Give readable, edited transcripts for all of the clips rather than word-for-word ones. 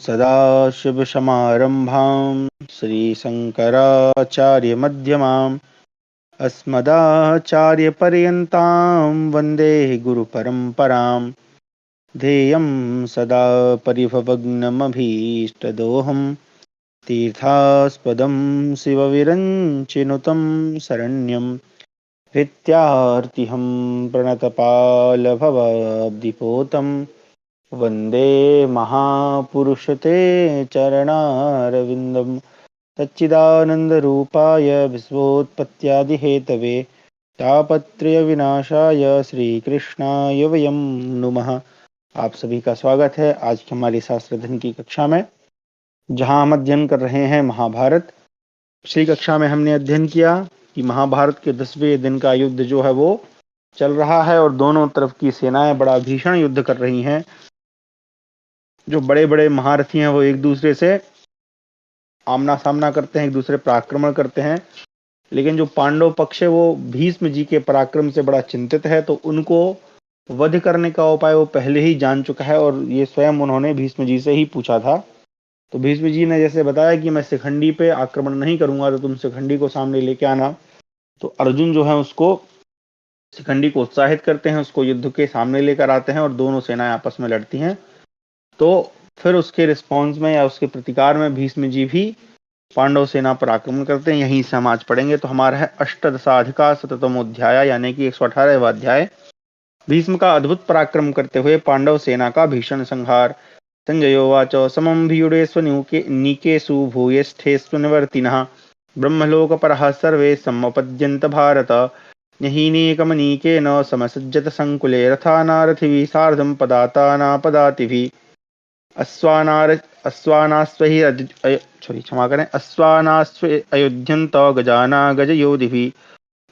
सदाशिवसमारम्भां श्रीशङ्कराचार्यमध्यमाम् अस्मदाचार्यपर्यन्तां वन्दे गुरुपरम्परां। ध्येयं सदा परिभवग्नमभीष्टदोहं तीर्थास्पदं शिवविरञ्चिनुतं शरण्यं विद्यार्थिहं प्रणतपालभवाब्धिपोतं वन्दे महापुरुषते चरणारविन्दं। सच्चिदानन्दरूपाय विश्वोत्पत्त्यादिहेतवे तापत्रयविनाशाय श्रीकृष्णाय वयं नुमः। आप सभी का स्वागत है आज की हमारी शास्त्र अध्ययन की कक्षा में, जहां हम अध्ययन कर रहे हैं महाभारत। पिछली कक्षा में हमने अध्ययन किया कि महाभारत के 10वें दिन का युद्ध जो है वो चल रहा है और दोनों तरफ की सेनाएं बड़ा भीषण युद्ध कर रही हैं। जो बड़े बड़े महारथी हैं वो एक दूसरे से आमना सामना करते हैं, एक दूसरे पर आक्रमण करते हैं। लेकिन जो पांडव पक्ष है वो भीष्म जी के पराक्रम से बड़ा चिंतित है, तो उनको वध करने का उपाय वो पहले ही जान चुका है और ये स्वयं उन्होंने भीष्म जी से ही पूछा था। तो भीष्म जी ने जैसे बताया कि मैं शिखंडी पे आक्रमण नहीं करूंगा, तो तुम शिखंडी को सामने लेके आना। तो अर्जुन जो है उसको शिखंडी को उत्साहित करते हैं, उसको युद्ध के सामने लेकर आते हैं और दोनों सेनाएं आपस में लड़ती हैं। तो फिर उसके रिस्पॉन्स में या उसके प्रतिकार में भीष्म जी भी पांडव सेना पर आक्रमण करते हैं। यहीं से हम आज पढ़ेंगे। तो हमारा है अष्टदशाधिका शततमोध्याय, यानी कि 118वां अध्याय, भीष्म का अद्भुत पराक्रम करते हुए पांडव सेना का भीषण संहार। संजयोवाच समं भीयुडेष्वनुके नीकेषु भूयिष्ठेष्वनिवर्तिनः ब्रह्मलोकपरः सर्वे समपद्यन्त भारत। यहीनेकमनीकेन समसज्जत संकुले रथानारथिभिः सार्धं पदातानापदातिभिः अश्वानास्वयुध्यन्त गजाना गजयोधिभिः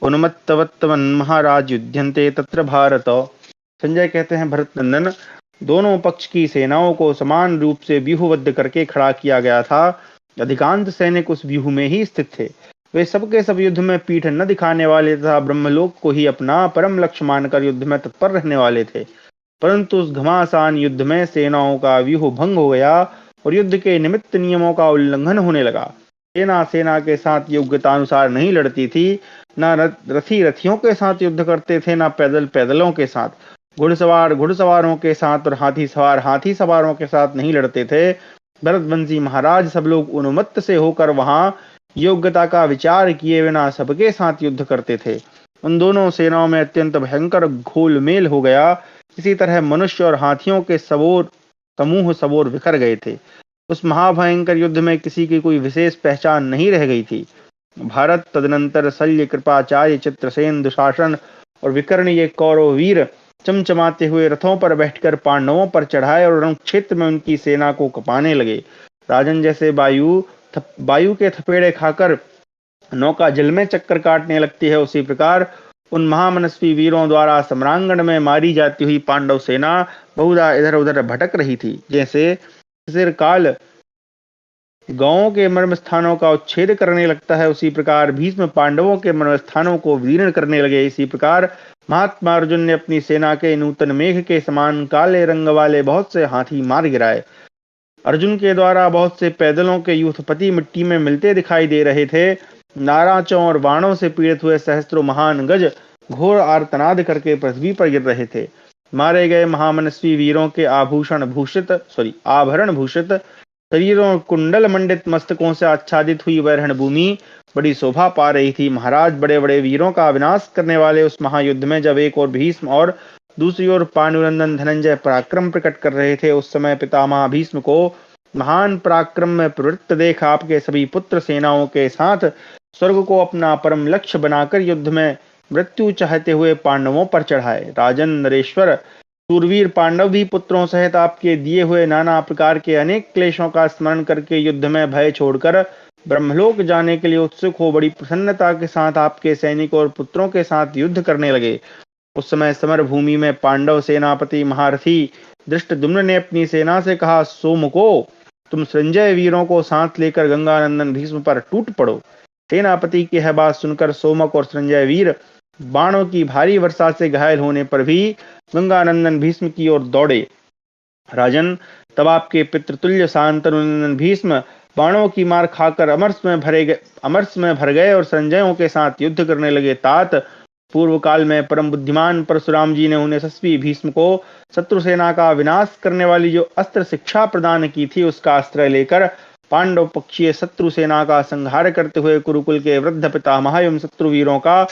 उन्मत्तवत्तमन्महाराज युध्यन्ते तत्र भारत। संजय कहते हैं, भरत नंदन, दोनों पक्ष की सेनाओं को समान रूप से व्यूहबद्ध करके खड़ा किया गया था। अधिकांश सैनिक उस व्यूह में ही स्थित थे। वे सबके सब युद्ध में पीठ न दिखाने वाले तथा ब्रह्मलोक को ही अपना परम लक्ष्य मानकर युद्ध में तत्पर रहने वाले थे। परंतु उस घमासान युद्ध में सेनाओं का व्यूह भंग हो गया और युद्ध के निमित्त नियमों का उल्लंघन होने लगा। सेना सेना के साथ योग्यता अनुसार नहीं लड़ती थी, न रथी रथियों के साथ युद्ध करते थे, न पैदल पैदलों के साथ, घुड़सवार घुड़सवारों के साथ और हाथी सवार हाथी सवारों के साथ नहीं लड़ते थे। भरतवंशी महाराज सब लोग उन्मत्त से होकर वहां योग्यता का विचार किए बिना सबके साथ युद्ध करते थे। उन दोनों सेनाओं में अत्यंत भयंकर घोलमेल हो गया। इसी तरह मनुष्य और हाथियों के समूह सबोर बिखर गए थे। उस महाभयंकर युद्ध में किसी की कोई विशेष पहचान नहीं रह गई थी। भारत तदनंतर शल्य कृपाचार्य चित्रसेन दुशासन और विकर्ण ये कौरव वीर चमचमाते हुए रथों पर बैठकर पांडवों पर चढ़ाए और रण क्षेत्र में उनकी सेना को कपाने लगे। राजन जैसे वायु के थपेड़े खाकर नौका जल में चक्कर काटने लगती है, उसी प्रकार उन महामनस्वी वीरों द्वारा सम्रांगण में मारी जाती हुई पांडव सेना बहुधा इधर उधर भटक रही थी। जैसे काल गांवों के मर्म स्थानों का उच्छेद करने लगता है, उसी प्रकार भीष्म पांडवों के मर्म स्थानों को विदीर्ण करने लगे। इसी प्रकार महात्मा अर्जुन ने अपनी सेना के नूतन मेघ के समान काले रंग वाले बहुत से हाथी मार गिराए। अर्जुन के द्वारा बहुत से पैदलों के यूथपति मिट्टी में मिलते दिखाई दे रहे थे। नाराजों और बाणों से पीड़ित हुए सहस्त्रों महान गज घोर आर्तनाद करके पृथ्वी पर गिर रहे थे। मारे गए महामनस्वी वीरों के आभरण भूषित शरीरों कुंडल मंडित मस्तकों से आच्छादित हुई वह रणभूमि बड़ी शोभा पा रही थी। महाराज, बड़े बड़े वीरों का विनाश करने वाले उस महायुद्ध में जब एक और भीष्म और दूसरी ओर पांडुनंदन धनंजय पराक्रम प्रकट कर रहे थे, उस समय पितामह भीष्म को महान पराक्रम में प्रवृत्त देख आपके सभी पुत्र सेनाओं के साथ स्वर्ग को अपना परम लक्ष्य बनाकर युद्ध में मृत्यु चाहते हुए पांडवों पर चढ़ाए। राजन नरेश्वर, सूरवीर पांडव भी पुत्रों सहित आपके दिए हुए नाना प्रकार के अनेक क्लेशों का स्मरण करके युद्ध में भय छोड़कर ब्रह्मलोक जाने के लिए उत्सुक हो बड़ी प्रसन्नता के साथ आपके सैनिकों और पुत्रों के साथ युद्ध करने लगे। उस समय समर भूमि में पांडव सेनापति महारथी धृष्टद्युम्न ने अपनी सेना से कहा, सोमको, तुम संजय वीरों को साथ लेकर गंगानंदन भीष्म पर टूट पड़ो। सेनापति की यह बात सुनकर सोमक और संजय वीर बाणों की भारी वर्षा से घायल होने पर भी गंगानंदन भीष्म की ओर दौड़े। राजन, तब आपके पितृतुल्य शांतनु भीष्म बाणों की मार खाकर अमरस में भर गए और संजयों के साथ युद्ध करने लगे। तात पूर्व काल में परम बुद्धिमान परशुराम जी ने उन्हें यशस्वी भीष्म को शत्रु सेना का विनाश करने वाली जो अस्त्र शिक्षा प्रदान की थी, उसका आश्रय लेकर पांडव पक्षीय शत्रु सेना का संहार करते हुए कुरुकुल के वृद्ध पितामह एवं शत्रु वीरों का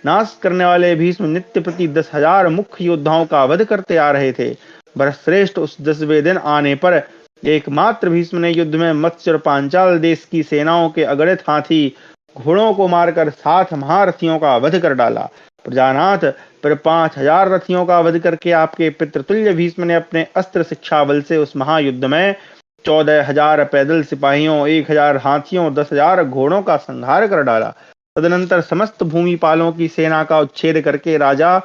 नाश करने वाले भीष्म नित्य प्रति 10,000 मुख्य योद्धाओं का वध करते आ रहे थे। भरतश्रेष्ठ उस 10वें दिन आने पर एकमात्र भीष्म ने युद्ध में मत्स्य और पांचाल देश की सेनाओं के अगणित हाथी घोड़ों को मारकर 7 महारथियों का वध कर डाला। प्रजानाथ, फिर 5,000 रथियों का वध करके आपके पितृतुल्य भीष्म ने अपने अस्त्र शिक्षा बल से उस महायुद्ध में 14,000 पैदल सिपाहियों, 1,000 हाथियों और 10,000 घोड़ों का संहार कर डाला। तदनंतर समस्त भूमिपालों की सेना का उच्छेद करके राजा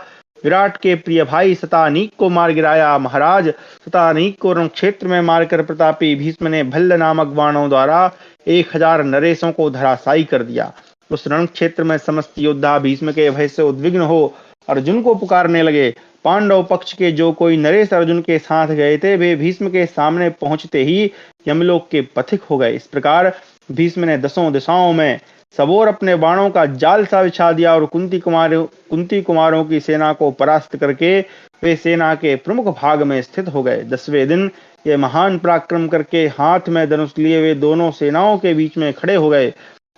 विराट के प्रिय भाई शतानीक को मार गिराया। महाराज शतानीक को रण क्षेत्र में मारकर प्रतापी भीष्म ने भल्ल नामक बाणों द्वारा 1,000 नरेशों को धराशायी कर दिया। उस रण क्षेत्र में समस्त योद्धा भीष्म के भय से उद्विग्न हो अर्जुन को पुकारने लगे। पांडव पक्ष के जो कोई नरेश अर्जुन के साथ गए थे, वे भीष्म के सामने पहुंचते ही यमलोक के पथिक हो गए। इस प्रकार भीष्म ने 10 दिशाओं में सबोर अपने बाणों का जाल सा बिछा दिया और कुंती कुमारों की सेना को परास्त करके वे सेना के प्रमुख भाग में स्थित हो गए। 10वें दिन ये महान पराक्रम करके हाथ में धनुष लिए वे दोनों सेनाओं के बीच में खड़े हो गए।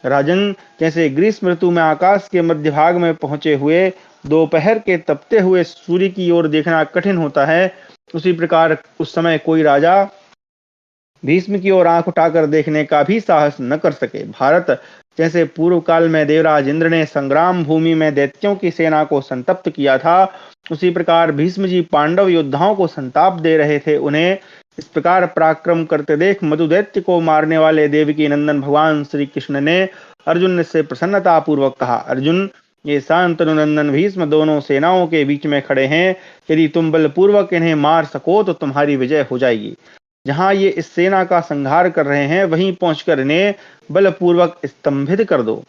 राजन, जैसे ग्रीष्म ऋतु में आकाश के मध्य भाग में पहुंचे हुए दोपहर के तपते हुए सूर्य की ओर देखना कठिन होता है, उसी प्रकार उस समय कोई राजा भीष्म की ओर आंख उठाकर देखने का भी साहस न कर सके। भारत, जैसे पूर्व काल में देवराज इंद्र ने संग्राम भूमि में दैत्यों की सेना को संतप्त किया था, उसी प्रकार भीष्म जी पांडव योद्धाओं को संताप दे रहे थे। उन्हें इस प्रकार पराक्रम करते देख मधु दैत्य को मारने वाले देवकी नंदन भगवान श्री कृष्ण ने अर्जुन से प्रसन्नता पूर्वक कहा, अर्जुन, ये शांतनु नंदन भीष्म दोनों सेनाओं के बीच में खड़े हैं। यदि तुम बलपूर्वक इन्हें मार सको तो तुम्हारी विजय हो जाएगी। जहां ये इस सेना का संहार कर रहे हैं, वहीं पहुंचकर इन्हें बलपूर्वक स्तंभित कर दो,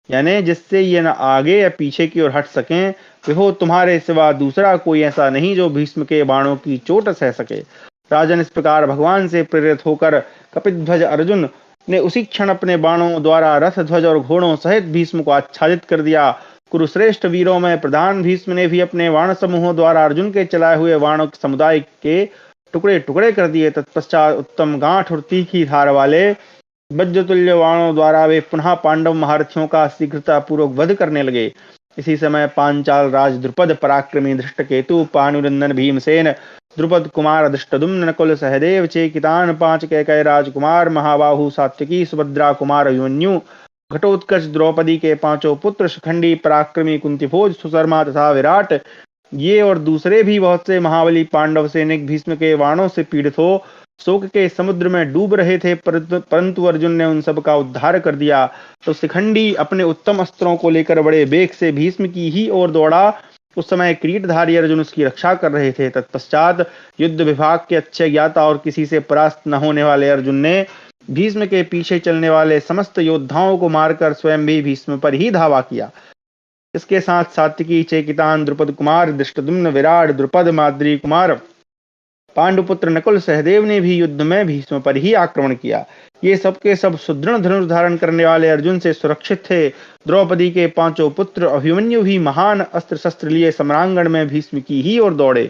यानी जिससे ये न आगे या पीछे की ओर हट सकें। विहो, तुम्हारे सिवा दूसरा कोई ऐसा नहीं जो भीष्म के बाणों की चोट सह सके। राजन, इस प्रकार भगवान से प्रेरित होकर कपिध्वज अर्जुन ने उसी क्षण अपने बाणों द्वारा रथ ध्वज और घोड़ों सहित भीष्म को आच्छादित कर दिया। कुरुश्रेष्ठ वीरों में प्रधान भीष्म ने भी अपने बाण समूहों द्वारा अर्जुन के चलाए हुए बाणों के समुदाय के टुकड़े टुकड़े कर दिए। तत्पश्चात उत्तम गांठ और तीखी धार वाले वज्रतुल्य बाणों द्वारा वे पुनः पांडव महारथियों का शीघ्रता पूर्वक वध करने लगे। इसी समय पांचाल राज द्रुपद, पराक्रमी धृष्टकेतु, पानुनंदन भीमसेन, द्रुपद कुमार धृष्टद्युम्न, नकुल सहदेव, चेकितान, 5 कैकेय राजकुमार, महाबाहु सात्विकी, सुभद्रा कुमार अभिमन्यु, घटोत्कच द्रौपदी के 5 पुत्र, शिखंडी पराक्रमी कुंतीभोज, सुशर्मा तथा विराट, ये और दूसरे भी बहुत से महाबली पांडव सैनिक भीष्म के बाणों से पीड़ित हो शोक के समुद्र में डूब रहे थे, परंतु अर्जुन ने उन सब का उद्धार कर दिया। तो शिखंडी अपने उत्तम अस्त्रों को लेकर बड़े वेग से भीष्म की ही ओर दौड़ा। उस समय किरीटधारी अर्जुन उसकी रक्षा कर रहे थे। तत्पश्चात युद्ध विभाग के अच्छे ज्ञाता और किसी से परास्त न होने वाले अर्जुन ने भीष्म के पीछे चलने वाले समस्त योद्धाओं को मारकर स्वयं भी भीष्म पर ही धावा किया। इसके साथ सात्विकी, चेकितान, द्रुपद कुमार, धृष्टद्युम्न, विराट, द्रुपद, माद्री कुमार, पांडुपुत्र नकुल, सहदेव ने भी युद्ध में भीष्म पर ही आक्रमण किया। ये सबके सब सुदृढ़ धनुष धारण करने वाले अर्जुन से सुरक्षित थे। द्रौपदी के 5 पुत्र अभिमन्यु भी महान अस्त्र शस्त्र लिए सम्रांगण में भीष्म की ही ओर दौड़े।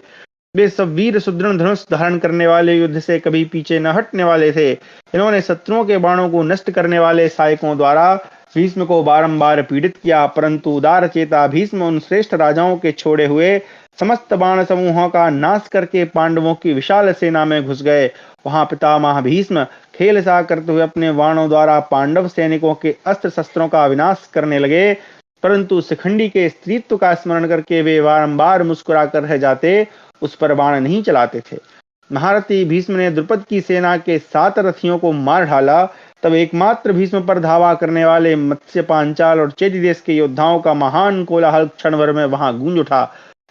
वे सब वीर सुदृढ़ धनुष धारण करने वाले, युद्ध से कभी पीछे न हटने वाले थे। इन्होंने शत्रुओं के बाणों को नष्ट करने वाले सहायकों द्वारा भीष्म को बारंबार पीड़ित किया, परंतु उदार चेता भीष्म उन श्रेष्ठ राजाओं के छोड़े हुए समस्त बाण समूहों का नाश करके पांडवों की विशाल सेना में घुस गए। वहां पितामह भीष्म खेल सा करते हुए अपने बाणों द्वारा पांडव सैनिकों के अस्त्र शस्त्रों का विनाश करने लगे, परंतु शिखंडी के स्त्रीत्व का स्मरण करके वे बारंबार मुस्कुरा कर रह जाते, उस पर बाण नहीं चलाते थे। महारथी भीष्म ने द्रुपद की सेना के 7 रथियों को मार डाला। तब एकमात्र भीष्म पर धावा करने वाले मत्स्य, पांचाल और चेदी देश के योद्धाओं का महान कोलाहल क्षण भर में वहां गूंज उठा।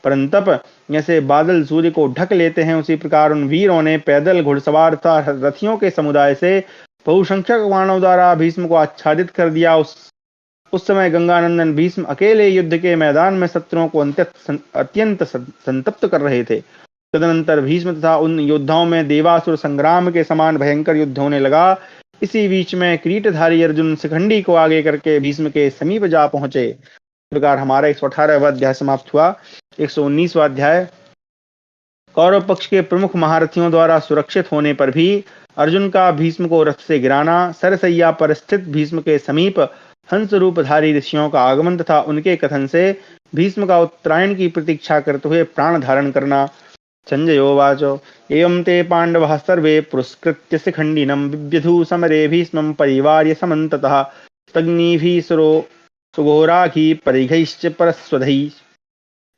परंतप जैसे बादल सूर्य को ढक लेते हैं, उसी प्रकार उन वीरों ने पैदल, घुड़सवार तथा रथियों के समुदाय से बहुसंख्यक बाणों द्वारा भीष्म को आच्छादित कर दिया। उस समय गंगानंदन भीष्म अकेले युद्ध के मैदान में शत्रुओं को अत्यंत संतप्त कर रहे थे। तदनंतर भीष्म तथा उन योद्धाओं में देवासुर संग्राम के समान भयंकर युद्ध होने लगा। इसी बीच में किरीटधारी अर्जुन शिखंडी को आगे करके भीष्म के समीप जा पहुंचे। इस प्रकार हमारा 118वां अध्याय समाप्त हुआ। 119वां अध्याय। कौरव पक्ष के प्रमुख महारथियों द्वारा सुरक्षित होने पर भी अर्जुन का भीष्म को रथ से गिराना, सरसैया पर स्थित भीष्म के समीप हंस रूपधारी ऋषियों का आगमन तथा उनके कथन से भीष्म का उत्तरायण की प्रतीक्षा करते हुए प्राण धारण करना। संजयोवाच एवं ते पांडवः सर्वे पुरस्कृत्य शिखंडिनं बिभ्यधु समरे भीष्मं परिवार्य समन्ततः तग्निभिः सुघोराघी परिघैश्च परस्वधैः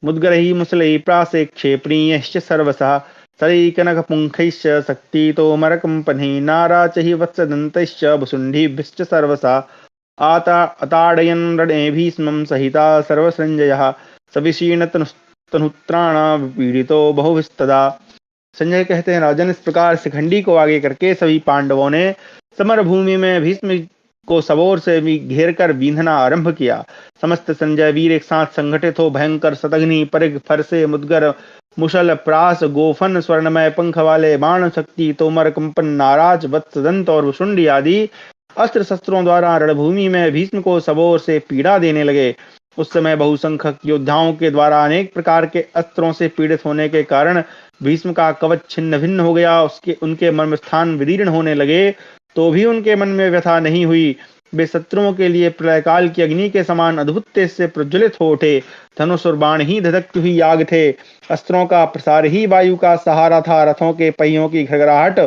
मुद्गरैः मुसलैः प्रासे क्षेपणीयश्च सर्वसः सरैकनकपुङ्खैश्च शक्तितोमरकम्पनैः नाराचैः वत्सदन्तैश्च भुसुण्डीभिश्च सर्वसः अताडयन् रणे भीष्मं सहिता सर्वसंजयः सविशीर्णतनुत्राण पीड़ितो बहुविस्तदा। संजय कहते हैं, राजन, इस प्रकार शिखंडी को आगे करके सभी पांडवों ने समर भूमि में भीष्म को सबोर से घेर कर बींधना आरंभ किया। समस्त संजय वीर एक साथ संगठित हो भयंकर शतघ्नि, परिघ, फरसे, मुद्गर, मुशल, प्रास, गोफन, स्वर्णमय पंख वाले बाण, शक्ति, तोमर, कंपन, नाराज, वत्सदंत और भुसुंडी आदि अस्त्र शस्त्रों द्वारा रणभूमि में भीष्म को सबोर से पीड़ा देने लगे। उस समय बहुसंख्यक योद्धाओं के द्वारा अनेक प्रकार के अस्त्रों से पीड़ित होने के कारण भीष्म का कवच छिन्न भिन्न हो गया। उनके मर्म स्थान विदीर्ण होने लगे, तो भी उनके मन में व्यथा नहीं हुई। वे शत्रुओं के लिए प्रलयकाल की अग्नि के समान अद्भुत तेज से प्रज्वलित हो उठे। धनुष और बाण ही धधकती हुई आग थे। अस्त्रों का प्रसार ही वायु का सहारा था। रथों के पहियों की घड़घड़ाहट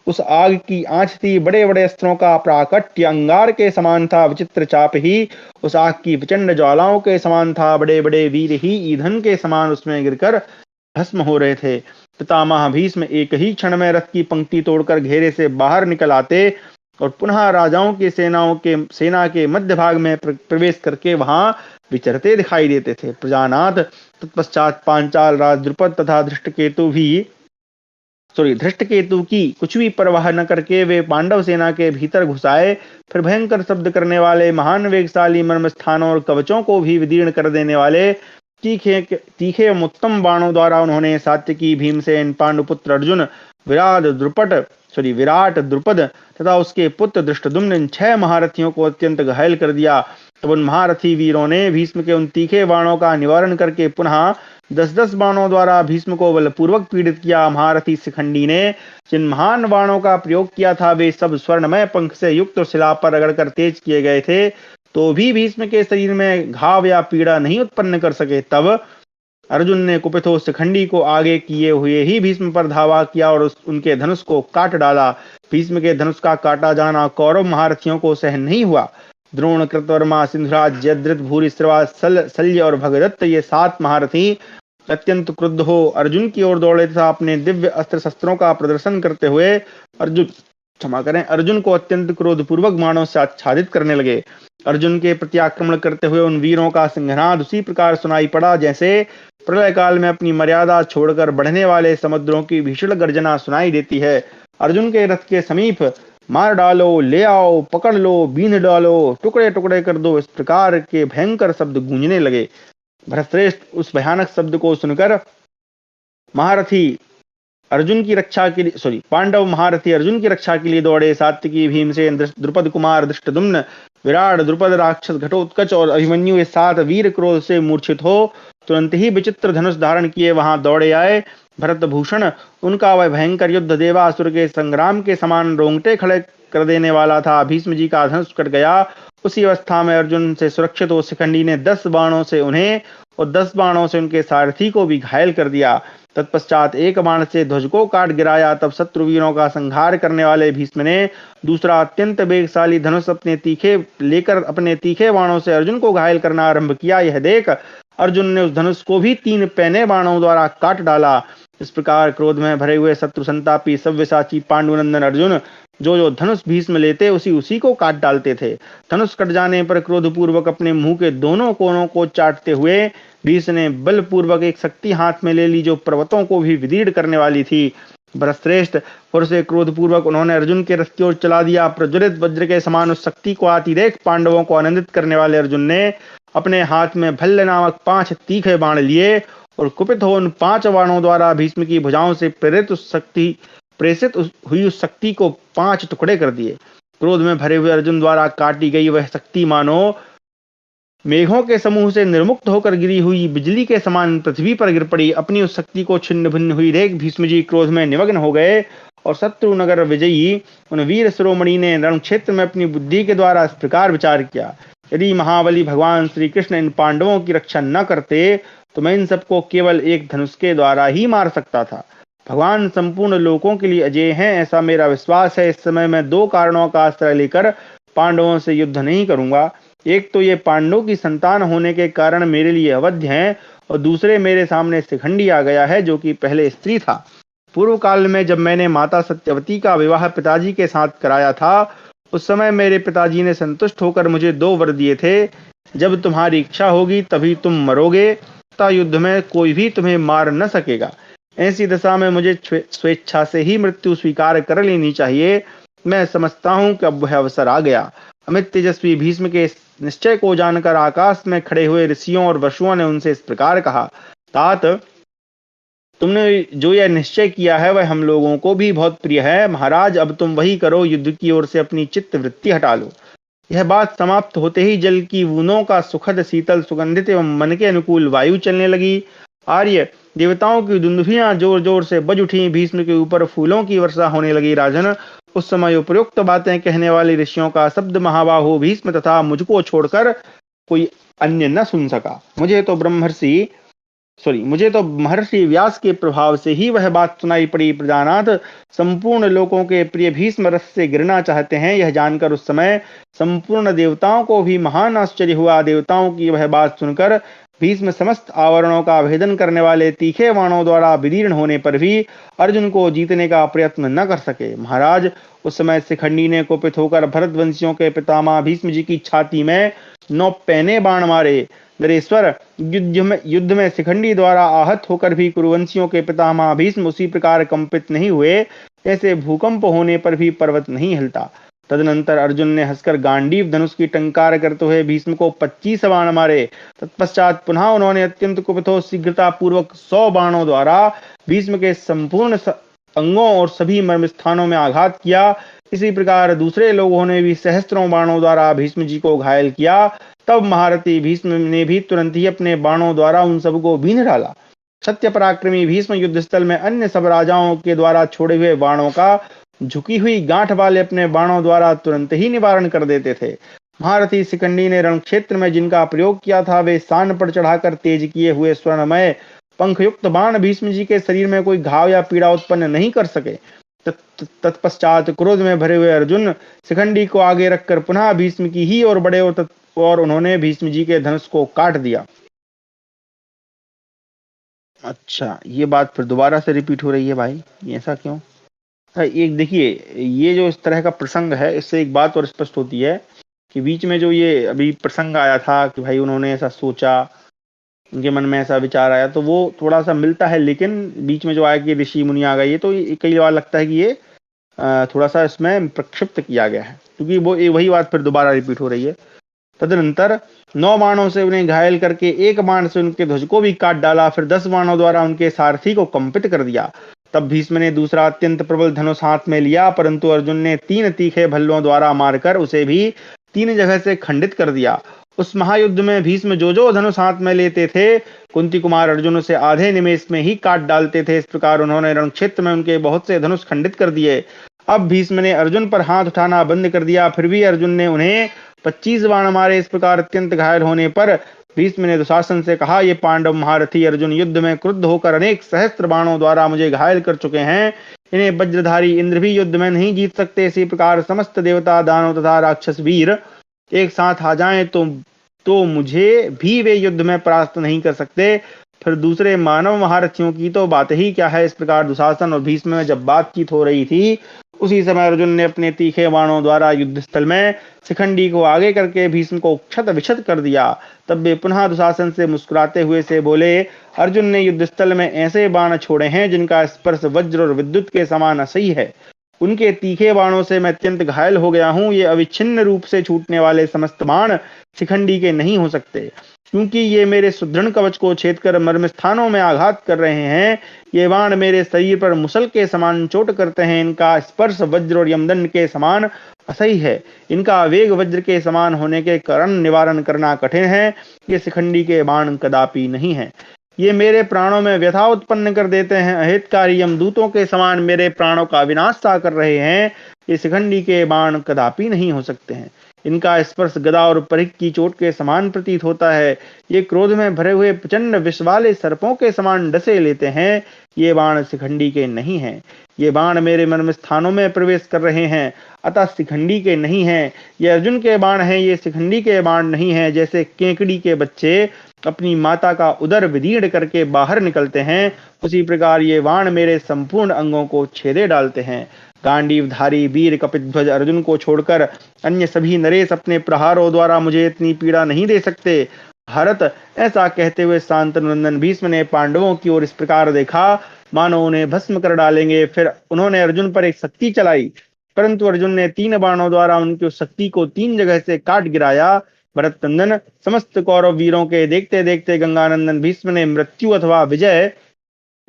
उस आग की आंच थी। बड़े बड़े अस्त्रों का प्राकट्य अंगार के समान था। विचित्र चाप ही उस आग की प्रचंड ज्वालाओं के समान था। बड़े बड़े वीर ही ईंधन के समान उसमें गिरकर भस्म हो रहे थे। पितामह भीष्म एक ही क्षण में रथ की पंक्ति तोड़कर घेरे से बाहर निकल आते और पुनः राजाओं की सेना के मध्य भाग में प्रवेश करके वहां विचरते दिखाई देते थे। प्रजानाथ तत्पश्चात पांचाल राज द्रुपद तथा धृष्टकेतु की कुछ भी परवाह न करके वे पांडव सेना के भीतर घुस आए। फिर भयंकर शब्द करने वाले महान वेगशाली मर्म स्थानों और कवचों को भी विदीर्ण कर देने वाले तीखे एवं उत्तम बाणों द्वारा उन्होंने सात्यकी, भीमसेन, पांडुपुत्र अर्जुन, विराट, द्रुपद तथा उसके पुत्र धृष्टद्युम्न इन 6 महारथियों को अत्यंत घायल कर दिया। तब उन महारथी वीरों ने भीष्म के उन तीखे बाणों का निवारण करके पुनः 10-10 बाणों द्वारा भीष्म को बलपूर्वक पीड़ित किया। महारथी शिखंडी ने जिन महान बाणों का प्रयोग किया था वे सब स्वर्णमय पंख से युक्त और शिला पर रगड़कर तेज किए गए थे, तो भी भीष्म के शरीर में घाव या पीड़ा नहीं उत्पन्न कर सके। तब अर्जुन ने कुपित हो शिखंडी को आगे किए हुए ही भीष्म पर धावा किया और उनके धनुष को काट डाला। भीष्म के धनुष का काटा जाना कौरव महारथियों को सहन नहीं हुआ। द्रोण, कृतवर्मा, सिंधुराज, जयद्रथ, भूरिश्रवा, शल्य और भगदत्त ये 7 महारथी अत्यंत क्रुद्ध हो अर्जुन की ओर दौड़े तथा अपने दिव्य अस्त्र शस्त्रों का प्रदर्शन करते हुए अर्जुन को अत्यंत क्रोधपूर्वक बाणों से आच्छादित करने लगे। अर्जुन के प्रति आक्रमण करते हुए उन वीरों का सिंहनाद उसी प्रकार सुनाई पड़ा जैसे प्रलय काल में अपनी मर्यादा छोड़कर बढ़ने वाले समुद्रों की भीषण गर्जना सुनाई देती है। अर्जुन के रथ के समीप मार डालो, ले आओ, पकड़ लो, बींध डालो, टुकड़े टुकड़े कर दो, इस प्रकार के भयंकर शब्द गूंजने लगे। भरतश्रेष्ठ उस भयानक शब्द को सुनकर पांडव महारथी अर्जुन की रक्षा के लिए दौड़े। सात्यकी, भीमसेन, द्रुपद कुमार, धृष्टद्युम्न, विराट, द्रुपद, राक्षस घटोत्कच और अभिमन्यु ये 7 वीर क्रोध से मूर्छित हो तुरंत ही विचित्र धनुष धारण किए वहां दौड़े आए। भरत भूषण उनका वह भयंकर युद्ध देवासुर के संग्राम के समान रोंगटे खड़े कर देने वाला था। भीष्म जी का धनुष कट गया। उसी अवस्था में अर्जुन से सुरक्षित हो शिखंडी ने 10 बाणों से उन्हें और 10 बाणों से उनके सारथी को भी घायल कर दिया। तत्पश्चात एक बाण से ध्वज को काट गिराया। तब शत्रुवीरों का संहार करने वाले भीष्म ने दूसरा अत्यंत वेगशाली धनुष अपने तीखे बाणों से अर्जुन को घायल करना आरंभ किया। यह देख अर्जुन ने उस धनुष को भी 3 पैने बाणों द्वारा काट डाला। इस प्रकार क्रोध में भरे हुए शत्रु संतापी सव्यसाची पांडुनंदन अर्जुन जो धनुष भीष्म लेते उसी को काट डालते थे। धनुष कट जाने पर क्रोधपूर्वक अपने मुंह के दोनों कोनों को चाटते हुए भीष्म ने बलपूर्वक एक शक्ति हाथ में ले ली जो पर्वतों को भी विदीर्ण करने वाली थी। भरतश्रेष्ठ फिर से क्रोधपूर्वक उन्होंने अर्जुन के रथ की ओर चला दिया। प्रज्वलित वज्र के समान उस शक्ति को आती देख पांडवों को आनंदित करने वाले अर्जुन ने अपने हाथ में भल्ल नामक 5 तीखे बाण लिए और कुपित हो उन 5 बाणों द्वारा भीष्म की भुजाओं से प्रेषित हुई उस शक्ति को 5 टुकड़े कर दिए। क्रोध में भरे हुए अर्जुन द्वारा काटी गई वह शक्ति मानो मेघों के समूह से निर्मुक्त होकर गिरी हुई बिजली के समान पृथ्वी पर गिर पड़ी। अपनी उस शक्ति को छिन्न भिन्न हुई देख भीष्म जी क्रोध में निमग्न हो गए और शत्रु नगर विजयी उन वीर शिरोमणि ने रण क्षेत्र में अपनी बुद्धि के द्वारा इस प्रकार विचार किया, यदि महाबली भगवान श्री कृष्ण इन पांडवों की रक्षा न करते तो मैं इन सबको केवल एक धनुष के द्वारा ही मार सकता था। भगवान संपूर्ण लोकों के लिए अजय हैं, ऐसा मेरा विश्वास है। इस समय मैं 2 कारणों का आश्रय लेकर पांडवों से युद्ध नहीं करूंगा। एक तो ये पांडवों की संतान होने के कारण मेरे लिए अवध्य हैं, और दूसरे मेरे सामने शिखंडी आ गया है, जो कि पहले स्त्री था। पूर्व काल में जब मैंने माता सत्यवती का विवाह पिताजी के साथ कराया था, उस समय मेरे पिताजी ने संतुष्ट होकर मुझे 2 वर दिए थे। जब तुम्हारी इच्छा होगी तभी तुम मरोगे तथा युद्ध में कोई भी तुम्हें मार न सकेगा। ऐसी दशा में मुझे स्वेच्छा से ही मृत्यु स्वीकार कर लेनी चाहिए। मैं समझता हूं कि अब वह अवसर आ गया। अमित तेजस्वी भीष्म के इस निश्चय को जानकर आकाश में खड़े हुए ऋषियों और वसुओं ने उनसे इस प्रकार कहा, तात, तुमने जो यह निश्चय किया है वह हम लोगों को भी बहुत प्रिय है। महाराज, अब तुम वही करो, युद्ध की ओर से अपनी चित्त वृत्ति हटा लो। यह बात समाप्त होते ही जल की बूंदों का सुखद शीतल सुगंधित एवं मन के अनुकूल वायु चलने लगी। आर्य देवताओं की दुंदुभियां जोर जोर से बज उठी। भीष्म के ऊपर फूलों की वर्षा होने लगी। राजन, उस समय उपयुक्त बातें कहने वाले ऋषियों का शब्द महाबाहो भीष्म तथा मुझको छोड़कर कोई अन्य न सुन सका। मुझे तो महर्षि व्यास के प्रभाव से ही वह बात सुनाई पड़ी। प्रजानाथ, संपूर्ण लोकों के प्रिय भीष्म रथ से गिरना चाहते हैं। यह जानकर उस समय संपूर्ण देवताओं को भी महान आश्चर्य हुआ। देवताओं की वह बात सुनकर भीष्म समस्त आवरणों का भेदन करने वाले तीखे बाणों द्वारा विदीर्ण होने पर भी अर्जुन को जीतने का प्रयत्न न कर सके। महाराज, उस समय शिखंडी ने कुपित होकर भरतवंशियों के पितामह भीष्म जी की छाती में 9 पैने बाण मारे। नरेश्वर, युद्ध में शिखंडी द्वारा आहत होकर भी कुरुवंशियों के पितामह भीष्म उसी प्रकार कंपित नहीं हुए जैसे भूकंप होने पर भी पर्वत नहीं हिलता। तदनंतर अर्जुन ने हंसकर गांडीव धनुष की टंकार करते हुए भीष्म को 25 बाण मारे। तत्पश्चात पुनः उन्होंने अत्यंत कुपित हो शीघ्रता पूर्वक 100 बाणों द्वारा भीष्म के संपूर्ण अंगों और सभी मर्म स्थानों में आघात किया। इसी प्रकार दूसरे लोगों ने भी सहस्त्रों बाणों द्वारा भीष्म जी को घायल किया। तब महारथी भीष्म ने भी तुरंत ही अपने बाणों द्वारा उन सबको बीन डाला। सत्य पराक्रमी भीष्म युद्ध स्थल में अन्य सब राजाओं के द्वारा छोड़े हुए बाणों का झुकी हुई गांठ वाले अपने बाणों द्वारा तुरंत ही निवारण कर देते थे। महारथी शिखंडी ने रण क्षेत्र में जिनका प्रयोग किया था वे सान पर चढ़ाकर तेज किए हुए स्वर्णमय पंखयुक्त बाण भीष्म जी के शरीर में कोई घाव या पीड़ा उत्पन्न नहीं कर सके। तत्पश्चात क्रोध में भरे हुए अर्जुन शिखंडी को आगे रखकर पुनः भीष्म की ही ओर बढ़े और उन्होंने भीष्म जी के धनुष को काट दिया। अच्छा, ये बात फिर दोबारा से रिपीट हो रही है भाई, ये ऐसा क्यों? एक देखिए, ये जो इस तरह का प्रसंग है, इससे एक बात और स्पष्ट होती है कि बीच में जो ये अभी प्रसंग आया था कि भाई उन्होंने ऐसा सोचा, उनके मन में ऐसा विचार आया, तो वो थोड़ा सा मिलता है। लेकिन बीच में जो आया कि ऋषि मुनि आ गए, ये तो कई बार लगता है कि ये थोड़ा सा इसमें प्रक्षिप्त किया गया है, क्योंकि वो वही बात फिर दोबारा रिपीट हो रही है। तदनंतर 9 बाणों से उन्हें घायल करके 1 बाण से उनके ध्वज को भी काट डाला। फिर 10 बाणों द्वारा उनके सारथी को कंपित कर दिया। तब भीष्म ने दूसरा अत्यंत प्रबल धनुष हाथ में लिया, परंतु अर्जुन ने 3 तीखे भल्लों द्वारा मारकर उसे भी 3 जगह से खंडित कर दिया। उस महायुद्ध में भीष्म जो धनुष हाथ में लेते थे, कुंती कुमार अर्जुन उसे आधे निमेष में ही काट डालते थे। इस प्रकार उन्होंने रण क्षेत्र में उनके बहुत से धनुष खंडित कर दिए। अब भीष्म ने अर्जुन पर हाथ उठाना बंद कर दिया, फिर भी अर्जुन ने उन्हें 25 बाण मारे। इस प्रकार अत्यंत घायल होने पर भीष्म ने दुशासन से कहा, ये पांडव महारथी अर्जुन युद्ध में क्रुद्ध होकर अनेक सहस्त्र बाणों द्वारा मुझे घायल कर चुके हैं। इन्हें वज्रधारी इंद्र भी युद्ध में नहीं जीत सकते। इसी प्रकार समस्त देवता, दानव तथा राक्षस वीर एक साथ आ जाएं तो मुझे भी वे युद्ध में परास्त नहीं कर सकते। फिर दूसरे मानव महारथियों की तो बात ही क्या है। इस प्रकार दुशासन और भीष्म में जब बातचीत हो रही थी, उसी समय अर्जुन ने अपने तीखे बाणों द्वारा युद्ध स्थल में शिखंडी को आगे करके भीष्म को क्षत विक्षत कर दिया। तब वे पुनः दुशासन से मुस्कुराते हुए से बोले, अर्जुन ने युद्ध स्थल में ऐसे बाण छोड़े हैं जिनका स्पर्श वज्र और विद्युत के समान असह्य है। उनके तीखे बाणों से मैं अत्यंत घायल हो गया हूं। ये अविच्छिन्न रूप से छूटने वाले समस्त बाण शिखंडी के नहीं हो सकते। क्योंकि ये मेरे सुदृढ़ कवच को छेद कर मर्म स्थानों में आघात कर रहे हैं। ये बाण मेरे शरीर पर मुसल के समान चोट करते हैं। इनका स्पर्श वज्र और यमदंड के समान असह्य है। इनका वेग वज्र के समान होने के कारण निवारण करना कठिन है। ये शिखंडी के बाण कदापि नहीं है। ये मेरे प्राणों में व्यथा उत्पन्न कर देते हैं। अहितकारी यमदूतों के समान मेरे प्राणों का विनाश सा कर रहे हैं। ये शिखंडी के बाण कदापि नहीं हो सकते हैं। इनका स्पर्श गदा और परिघ की चोट के समान प्रतीत होता है। ये क्रोध में भरे हुए प्रचंड विष वाले सर्पों के समान डसे लेते हैं। ये बाण शिखंडी के नहीं हैं। ये बाण मेरे मर्म स्थानों में प्रवेश कर रहे हैं, अतः शिखंडी के नहीं हैं। ये अर्जुन के बाण हैं, ये शिखंडी के बाण नहीं हैं। जैसे केकड़ी के बच्चे अपनी माता का उदर विदीर्ण करके बाहर निकलते हैं, उसी प्रकार ये बाण मेरे संपूर्ण अंगों को छेदे डालते हैं। गांडीवधारी वीर कपिध्वज अर्जुन को छोड़कर अन्य सभी नरेश अपने प्रहारों द्वारा मुझे इतनी पीड़ा नहीं दे सकते। भारत, ऐसा कहते हुए शांतनु भीष्म ने पांडवों की ओर इस प्रकार देखा मानो उन्हें भस्म कर डालेंगे। फिर उन्होंने अर्जुन पर एक शक्ति चलाई, परंतु अर्जुन ने 3 बाणों द्वारा उनकी उस शक्ति को 3 जगह से काट गिराया। भरत नंदन, समस्त कौरव वीरों के देखते देखते गंगानंदन भीष्म ने मृत्यु अथवा विजय,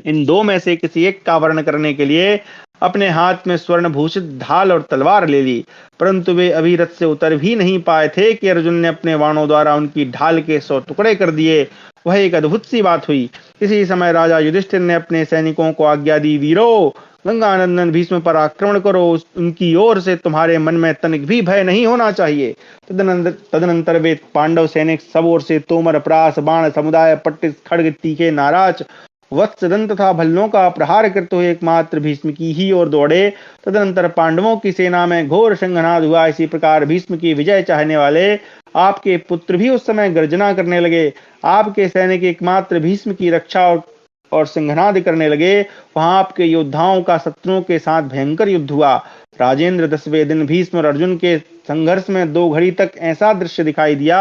इन 2 में से किसी एक का वर्ण करने के लिए अपने हाथ में स्वर्ण भूषित ढाल और तलवार ले ली। परंतु वे अभी रथ से उतर भी नहीं पाए थे कि अर्जुन ने अपने बाणों द्वारा उनकी ढाल के 100 टुकड़े कर दिए। वह एक अद्भुत सी बात हुई। इसी समय राजा युधिष्ठिर ने अपने सैनिकों को आज्ञा दी, वीरों, गंगानंदन भीष्म पर आक्रमण करो। उनकी ओर से तुम्हारे मन में तनिक भी भय नहीं होना चाहिए। तदनंतर वे पांडव सैनिक सब ओर से तोमर, प्रास, बाण, समुदाय, पट्टिस, खड्ग, तीखे, नाराज, वत्सदंत तथा भल्लों का प्रहार करते हुए एकमात्र भीष्म की ही ओर दौड़े। तदनंतर पांडवों की सेना में घोर संघनाद हुआ। इसी प्रकार भीष्म की विजय चाहने वाले आपके पुत्र भी उस समय गर्जना करने लगे। आपके सैनिक एकमात्र भीष्म की रक्षा और सिंहनाद करने लगे। वहां आपके योद्धाओं का शत्रुओं के साथ भयंकर युद्ध हुआ। राजेंद्र, 10वें दिन भीष्म और अर्जुन के संघर्ष में 2 घड़ी तक ऐसा दृश्य दिखाई दिया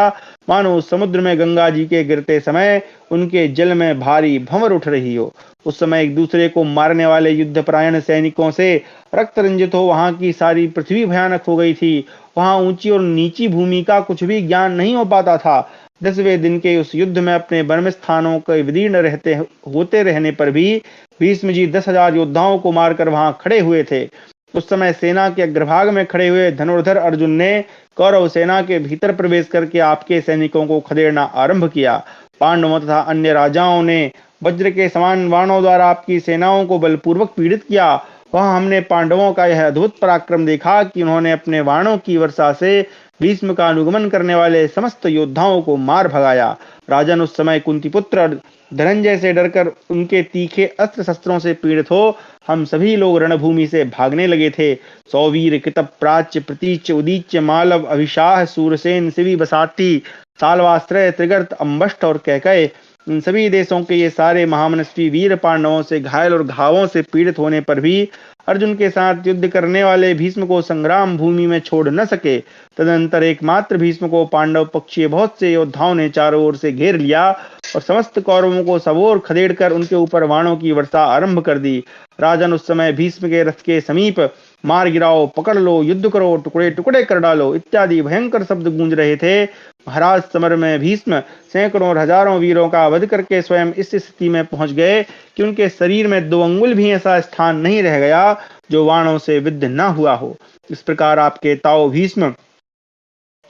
मानो समुद्र में गंगा जी के गिरते समय उनके जल में भारी भंवर उठ रही हो। उस समय एक दूसरे को मारने वाले युद्धपरायण सैनिकों से रक्त रंजित हो वहां की सारी पृथ्वी भयानक हो गई थी। वहां ऊंची और नीची भूमि का कुछ भी ज्ञान नहीं हो पाता था। 10वें दिन के उस युद्ध में अपने बर्म स्थानों के विदीर्ण होते रहने पर भी भीष्म जी 10,000 योद्धाओं को मारकर वहां खड़े हुए थे। उस समय सेना के अग्रभाग में खड़े हुए धनुर्धर अर्जुन ने कौरव सेना के भीतर प्रवेश करके आपके सैनिकों को खदेड़ना आरंभ किया। पांडवों तथा अन्य राजाओं ने वज्र के समान बाणों द्वारा आपकी सेनाओं को बलपूर्वक पीड़ित किया। वहां हमने पांडवों का यह अद्भुत पराक्रम देखा कि उन्होंने अपने बाणों की वर्षा से भीष्म का अनुगमन करने वाले समस्त योद्धाओं को मार भगाया। राजन, उस समय कुंती पुत्र धनंजय से डरकर उनके तीखे अस्त्र शस्त्रों से पीड़ित हो हम सभी लोग रणभूमि से भागने लगे थे। सौवीर, कितप, प्राच्य, प्रतीच्य, उदीच्य, मालव, अभिशाह, सूरसेन, शिवी, बसाती, साल्वाश्रय, त्रिगर्त, अम्बष्ट और कैकय, इन सभी देशों के ये सारे महामनस्वी वीर पांडवों से घायल और घावों से पीड़ित होने पर भी अर्जुन के साथ युद्ध करने वाले भीष्म को संग्राम भूमि में छोड़ न सके। तदनंतर एकमात्र भीष्म को पांडव पक्षीय बहुत से योद्धाओं ने चारों ओर से घेर लिया और समस्त कौरवों को सबोर खदेड़कर उनके ऊपर बाणों की वर्षा आरंभ कर दी। राजन, उस समय भीष्म के रथ के समीप मार गिराओ, पकड़ लो, युद्ध करो, टुकड़े टुकड़े कर डालो इत्यादि भयंकर शब्द गूंज रहे थे। महाराज, समर में भीष्म सैकड़ों और हजारों वीरों का वध करके स्वयं इस स्थिति में पहुंच गए कि उनके शरीर में 2 अंगुल भी ऐसा स्थान नहीं रह गया जो बाणों से विद्ध न हुआ हो। इस प्रकार आपके ताऊ भीष्म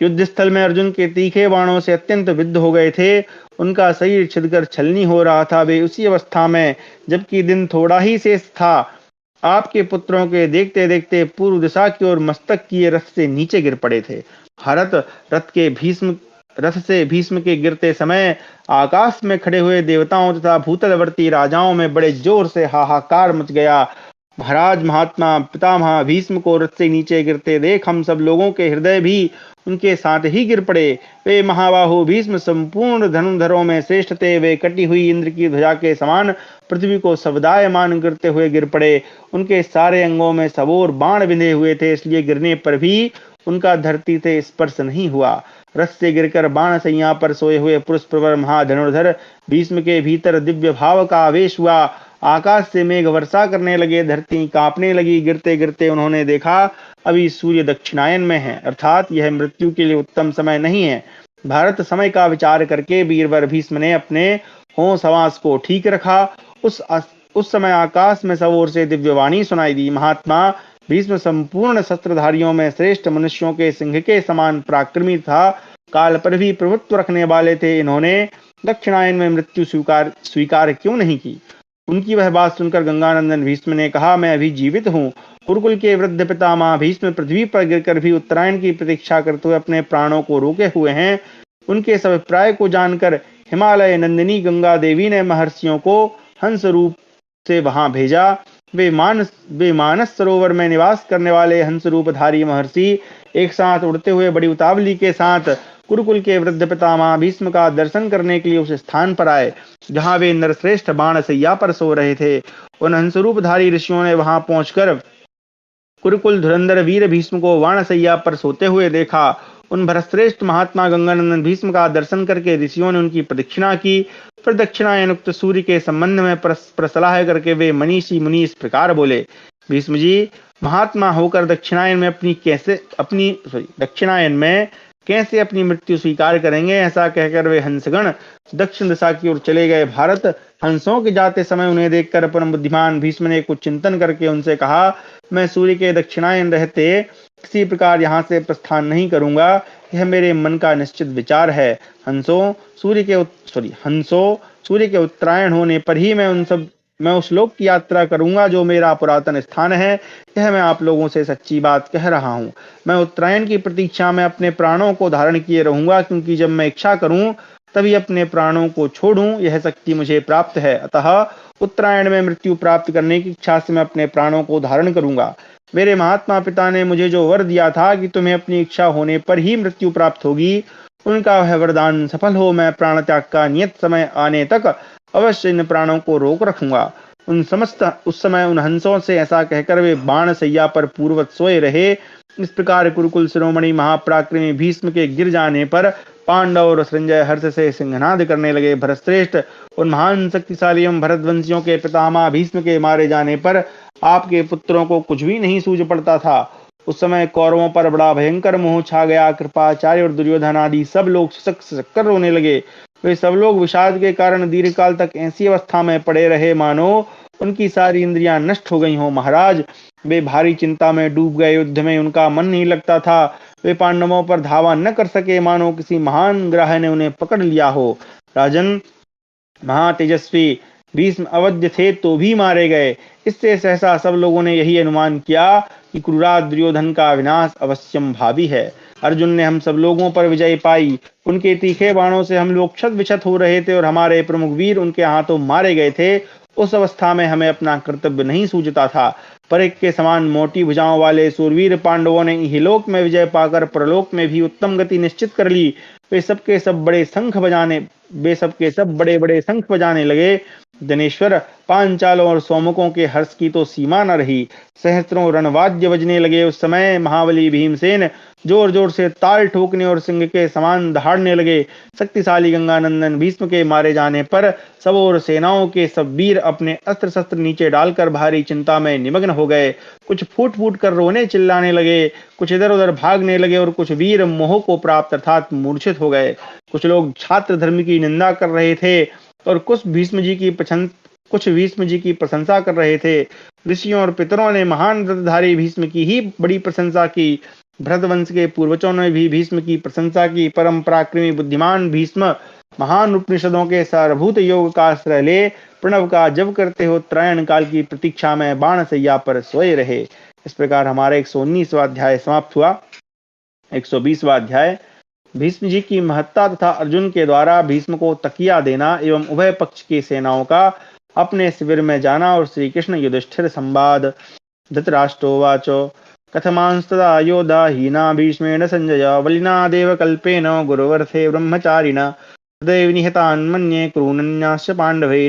युद्ध स्थल में अर्जुन के तीखे बाणों से अत्यंत विद्ध हो गए थे। उनका शरीर छिदकर छलनी हो रहा था। वे उसी अवस्था में, जबकि दिन थोड़ा ही शेष था, आपके पुत्रों के देखते देखते पूर्व दिशा की ओर मस्तक किए रथ से नीचे गिर पड़े थे। भारत, रथ से भीष्म के गिरते समय आकाश में खड़े हुए देवताओं तथा भूतलवर्ती राजाओं में बड़े जोर से हाहाकार मच गया। महाराज, महात्मा पितामह भीष्म को रथ से नीचे गिरते देख हम सब लोगों के हृदय भी उनके साथ ही गिर पड़े। वे महाबाहु भीष्म संपूर्ण धनुर्धरों में श्रेष्ठ थे। वे कटी हुई इंद्र की ध्वजा के समान पृथ्वी को शब्दायमान करते हुए गिर पड़े। उनके सारे अंगों में सबोर बाण बिंधे हुए थे, इसलिए गिरने पर भी उनका धरती से स्पर्श नहीं हुआ। रथ से गिरकर बाण सैया पर सोए हुए पुरुष प्रवर महाधनुर्धर भीष्म के भीतर दिव्य भाव का आवेश हुआ। आकाश से मेघ वर्षा करने लगे, धरती कांपने लगी। गिरते गिरते उन्होंने देखा अभी सूर्य दक्षिणायन में है, अर्थात यह मृत्यु के लिए उत्तम समय नहीं है। भारत समय का विचार करके वीरवर भीष्म ने अपने होश हवास को ठीक रखा। उस समय आकाश में सब ओर से दिव्यवाणी सुनाई दी। महात्मा भीष्म संपूर्ण शस्त्रधारियों में श्रेष्ठ, मनुष्यों के सिंह के समान पराक्रमी था, काल पर भी प्रभुत्व रखने वाले थे। इन्होंने दक्षिणायन में मृत्यु स्वीकार स्वीकार क्यों नहीं की? उनकी वह बात सुनकर गंगानंदन भीष्म ने कहा, मैं अभी जीवित हूँ। कुरुकुल के वृद्ध पितामह भीष्म पृथ्वी पर गिरकर भी उत्तरायण की प्रतीक्षा करते हुए अपने प्राणों को रोके हुए हैं। उनके इस अभिप्राय को जानकर हिमालय नंदिनी गंगा देवी ने महर्षियों को हंस रूप से वहां भेजा। वे मानस सरोवर में निवास करने वाले हंस रूपधारी महर्षि एक साथ उड़ते हुए बड़ी उतावली के साथ कुरुकुल के वृद्ध पितामह भीष्म का दर्शन करने के लिए उस स्थान पर आए जहां वे नरश्रेष्ठ बाणशैया पर सो रहे थे। उन हंसरूपधारी ऋषियों ने वहां पहुंचकर कुरुकुल धुरंधर वीर भीष्म को बाणशैया पर सोते हुए देखा। उन भरतश्रेष्ठ महात्मा गंगानंदन भीष्म का दर्शन करके ऋषियों ने उनकी प्रदक्षिणा की। फिर दक्षिणायनुक्त सूर्य के संबंध में प्रसलाह करके वे मनीषी मुनि इस प्रकार बोले, भीष्म जी, महात्मा होकर दक्षिणायन में कैसे अपनी मृत्यु स्वीकार करेंगे? ऐसा कहकर वे हंसगण दक्षिण दिशा की ओर चले गए। भारत हंसों के जाते समय उन्हें देखकर परम बुद्धिमान भीष्म ने कुछ चिंतन करके उनसे कहा, मैं सूर्य के दक्षिणायन रहते किसी प्रकार यहाँ से प्रस्थान नहीं करूंगा। यह मेरे मन का निश्चित विचार है। हंसों सूर्य के उत्तरायण होने पर ही मैं उस लोक की यात्रा करूंगा जो मेरा पुरातन स्थान है। यह मैं आप लोगों से सच्ची बात कह रहा हूँ। मैं उत्तरायण की प्रतीक्षा में अपने प्राणों को धारण किए रहूंगा, क्योंकि जब मैं इच्छा करूं तभी अपने प्राणों को छोड़ूं, यह शक्ति मुझे प्राप्त है। अतः उत्तरायण में मृत्यु प्राप्त करने की इच्छा से मैं अपने प्राणों को धारण करूंगा। मेरे महात्मा पिता ने मुझे जो वर दिया था कि तुम्हें अपनी इच्छा होने पर ही मृत्यु प्राप्त होगी, उनका वह वरदान सफल हो मैं प्राण त्याग का नियत समय आने तक अवश्य इन प्राणों को रोक रखूंगा। उस समय उन हंसों से ऐसा कहकर वे बाणशैया पर पूर्ववत सोए रहे। इस प्रकार कुरुकुल शिरोमणि महापराक्रमी भीष्म के गिर जाने पर पांडव और संजय हर्ष से सिंहनाद करने लगे। भरतश्रेष्ठ, उन महान शक्तिशाली एवं भरतवंशियों के पितामह भीष्म के मारे जाने पर आपके पुत्रों को कुछ भी नहीं सूझ पड़ता था। उस समय कौरवों पर बड़ा भयंकर मोह छा गया। कृपाचार्य और दुर्योधन आदि सब लोग सक रोने लगे। वे सब लोग विषाद के कारण दीर्घकाल तक ऐसी अवस्था में पड़े रहे मानो उनकी सारी इंद्रियां नष्ट हो गई हो। महाराज, वे भारी चिंता में डूब गए। युद्ध में उनका मन नहीं लगता था। वे पांडवों पर धावा न कर सके, मानो किसी महान ग्रह ने उन्हें पकड़ लिया हो। राजन, महातेजस्वी भीष्म अवध्य थे तो भी मारे गए। इससे सहसा सब लोगों ने यही अनुमान किया कि क्रूराज दुर्योधन का विनाश अवश्यम भावी है। अर्जुन ने हम सब लोगों पर विजय पाई। उनके तीखे बाणों से हम लोग क्षत विक्षत हो रहे थे और हमारे प्रमुख वीर उनके हाथों मारे गए थे। उस अवस्था में हमें अपना कर्तव्य नहीं सूझता था। परिक के समान मोटी भुजाओं वाले सूरवीर पांडवों ने इहलोक में विजय पाकर परलोक में भी उत्तम गति निश्चित कर ली। वे सबके सब बड़े बड़े शंख बजाने लगे। जनेश्वर, पांचालों और सोमकों के हर्ष की तो सीमा न रही। सहस्त्रों रणवाद्य बजने लगे। उस समय महाबली भीमसेन जोर जोर से ताल ठोकने और सिंह के समान दहाड़ने लगे। शक्तिशाली गंगानंदन भीष्म के मारे जाने पर सब और सेनाओं के सब वीर अपने अस्त्र शस्त्र नीचे डालकर भारी चिंता में निमग्न हो गए। कुछ फूट फूट कर रोने चिल्लाने लगे, कुछ इधर उधर भागने लगे और कुछ वीर मोह को प्राप्त अर्थात मूर्छित हो गए। कुछ लोग छात्र धर्म की निंदा कर रहे थे और कुछ भीष्म जी की प्रशंसा कर रहे थे। ऋषियों और पितरों ने महान व्रतधारी भीष्म की ही बड़ी प्रशंसा की। भरतवंश के पूर्वजों ने भी भीष्म की प्रशंसा की। परम पराक्रमी बुद्धिमान भीष्म महान उपनिषदों के सारभूत योग का आश्रय ले प्रणव का जप करते हो उत्तरायण काल की प्रतीक्षा में बाणशैया पर सोए रहे। इस प्रकार हमारा 119वां अध्याय समाप्त हुआ। 120वां अध्याय भीष्म जी की महत्ता तथा अर्जुन के द्वारा भीष्म को तकिया देना एवं उभय पक्ष की सेनाओं का अपने शिविर में जाना और श्री कृष्ण युधिष्ठिर संवाद। धृतराष्ट्रोवाचो कथमांस्तदा योधा हीना भीष्मेण संजय वलिना देव कल्पेन गुरुवर्थे ब्रह्मचारिण हृदय निहतान् मन्ये क्रूरन्यास्य पाण्डवे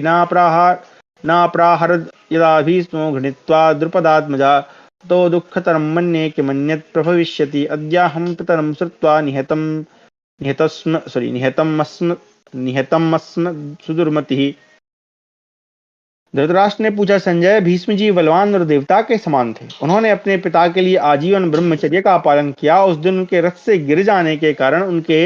नाप्राहरद यदा भीष्मो घृणीत्वा द्रुपदात्मजा तो दुःखतरं मन्ये किमन्यत् प्रभविष्यति अद्याहं पितरं श्रुत्वा निहतमस्म सुदुर्मतिः। धृतराष्ट्र ने पूछा, संजय, भीष्म जी बलवान और देवता के समान थे। उन्होंने अपने पिता के लिए आजीवन ब्रह्मचर्य का पालन किया। उस दिन उनके रथ से गिर जाने के कारण उनके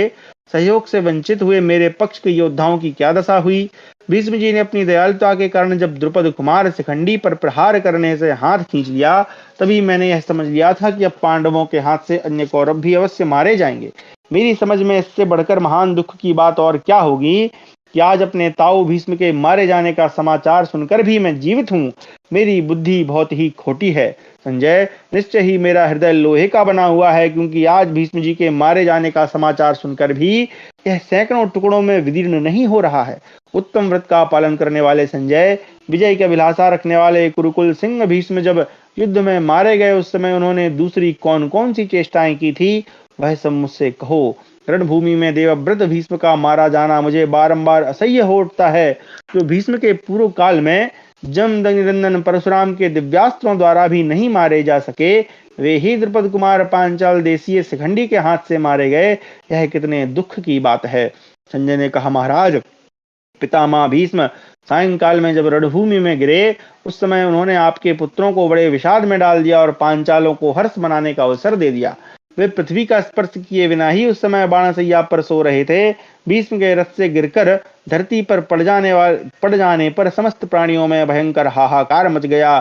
सहयोग से वंचित हुए मेरे पक्ष के योद्धाओं की क्या दशा हुई। भीष्म जी ने अपनी दयालुता के कारण जब द्रुपद कुमार शिखंडी पर प्रहार करने से हाथ खींच लिया, तभी मैंने यह समझ लिया था कि अब पांडवों के हाथ से अन्य कौरव भी अवश्य मारे जाएंगे। मेरी समझ में इससे बढ़कर महान दुख की बात और क्या होगी कि आज अपने ताऊ भीष्म के मारे जाने का समाचार सुनकर भी मैं जीवित हूँ। मेरी बुद्धि बहुत ही खोटी है संजय। निश्चय ही मेरा हृदय लोहे का बना हुआ है, क्योंकि आज भीष्म जी के मारे जाने का समाचार सुनकर भी यह सैकड़ों टुकड़ों में विदीर्ण नहीं हो रहा है। उत्तम व्रत का पालन करने वाले संजय, विजय की अभिलाषा रखने वाले कुरुकुल सिंह भीष्म जब युद्ध में मारे गए, उस समय उन्होंने दूसरी कौन कौन सी चेष्टाएं की थी, वह सब मुझसे कहो। रणभूमि में देवव्रत भीष्म का मारा जाना मुझे बारंबार असह्य हो उठता है। जो भीष्म के पूर्व काल में जमदग्नि परशुराम के दिव्यास्त्रों द्वारा भी नहीं मारे जा सके, वे ही द्रुपद कुमार पांचाल देशीय शिखंडी के हाथ से मारे गए। यह कितने दुख की बात है। संजय ने कहा, महाराज, पितामह भीष्म सायंकाल में जब रणभूमि में गिरे, उस समय उन्होंने आपके पुत्रों को बड़े विषाद में डाल दिया और पांचालों को हर्ष मनाने का अवसर दे दिया। वे पृथ्वी का स्पर्श किए बिना ही उस समय बाणसैया पर सो रहे थे। भीष्म के रथ से गिरकर धरती पर पड़ जाने पर समस्त प्राणियों में भयंकर हाहाकार मच गया।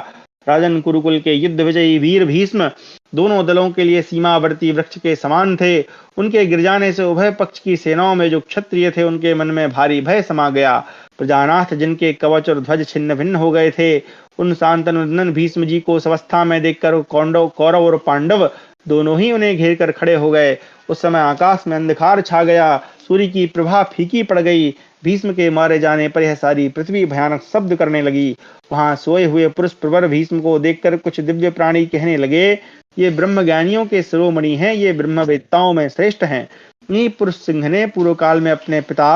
राजन कुरुकुल के युद्ध विजयी वीर भीष्म दोनों दलों के लिए सीमावर्ती वृक्ष के समान थे। उनके गिर जाने से उभय पक्ष की सेनाओं में जो क्षत्रिय थे, उनके मन में भारी भय समा गया। प्रजानाथ, जिनके कवच और ध्वज छिन्न भिन्न हो गए थे, उन शांतनु भीष्म जी को अवस्था में देखकर कौरव और पांडव दोनों ही उन्हें घेर कर खड़े हो गए। उस समय आकाश में अंधकार छा गया, सूर्य की प्रभा फीकी पड़ गई। भीष्म के मारे जाने पर यह सारी पृथ्वी भयानक शब्द करने लगी। वहां सोए हुए पुरुष प्रवर भीष्म को देखकर कुछ दिव्य प्राणी कहने लगे, ये ब्रह्म ज्ञानियों के शिरोमणि हैं, ये ब्रह्मवेत्ताओं में श्रेष्ठ हैं। इन्हीं पुरुष सिंह ने पूर्व काल में अपने पिता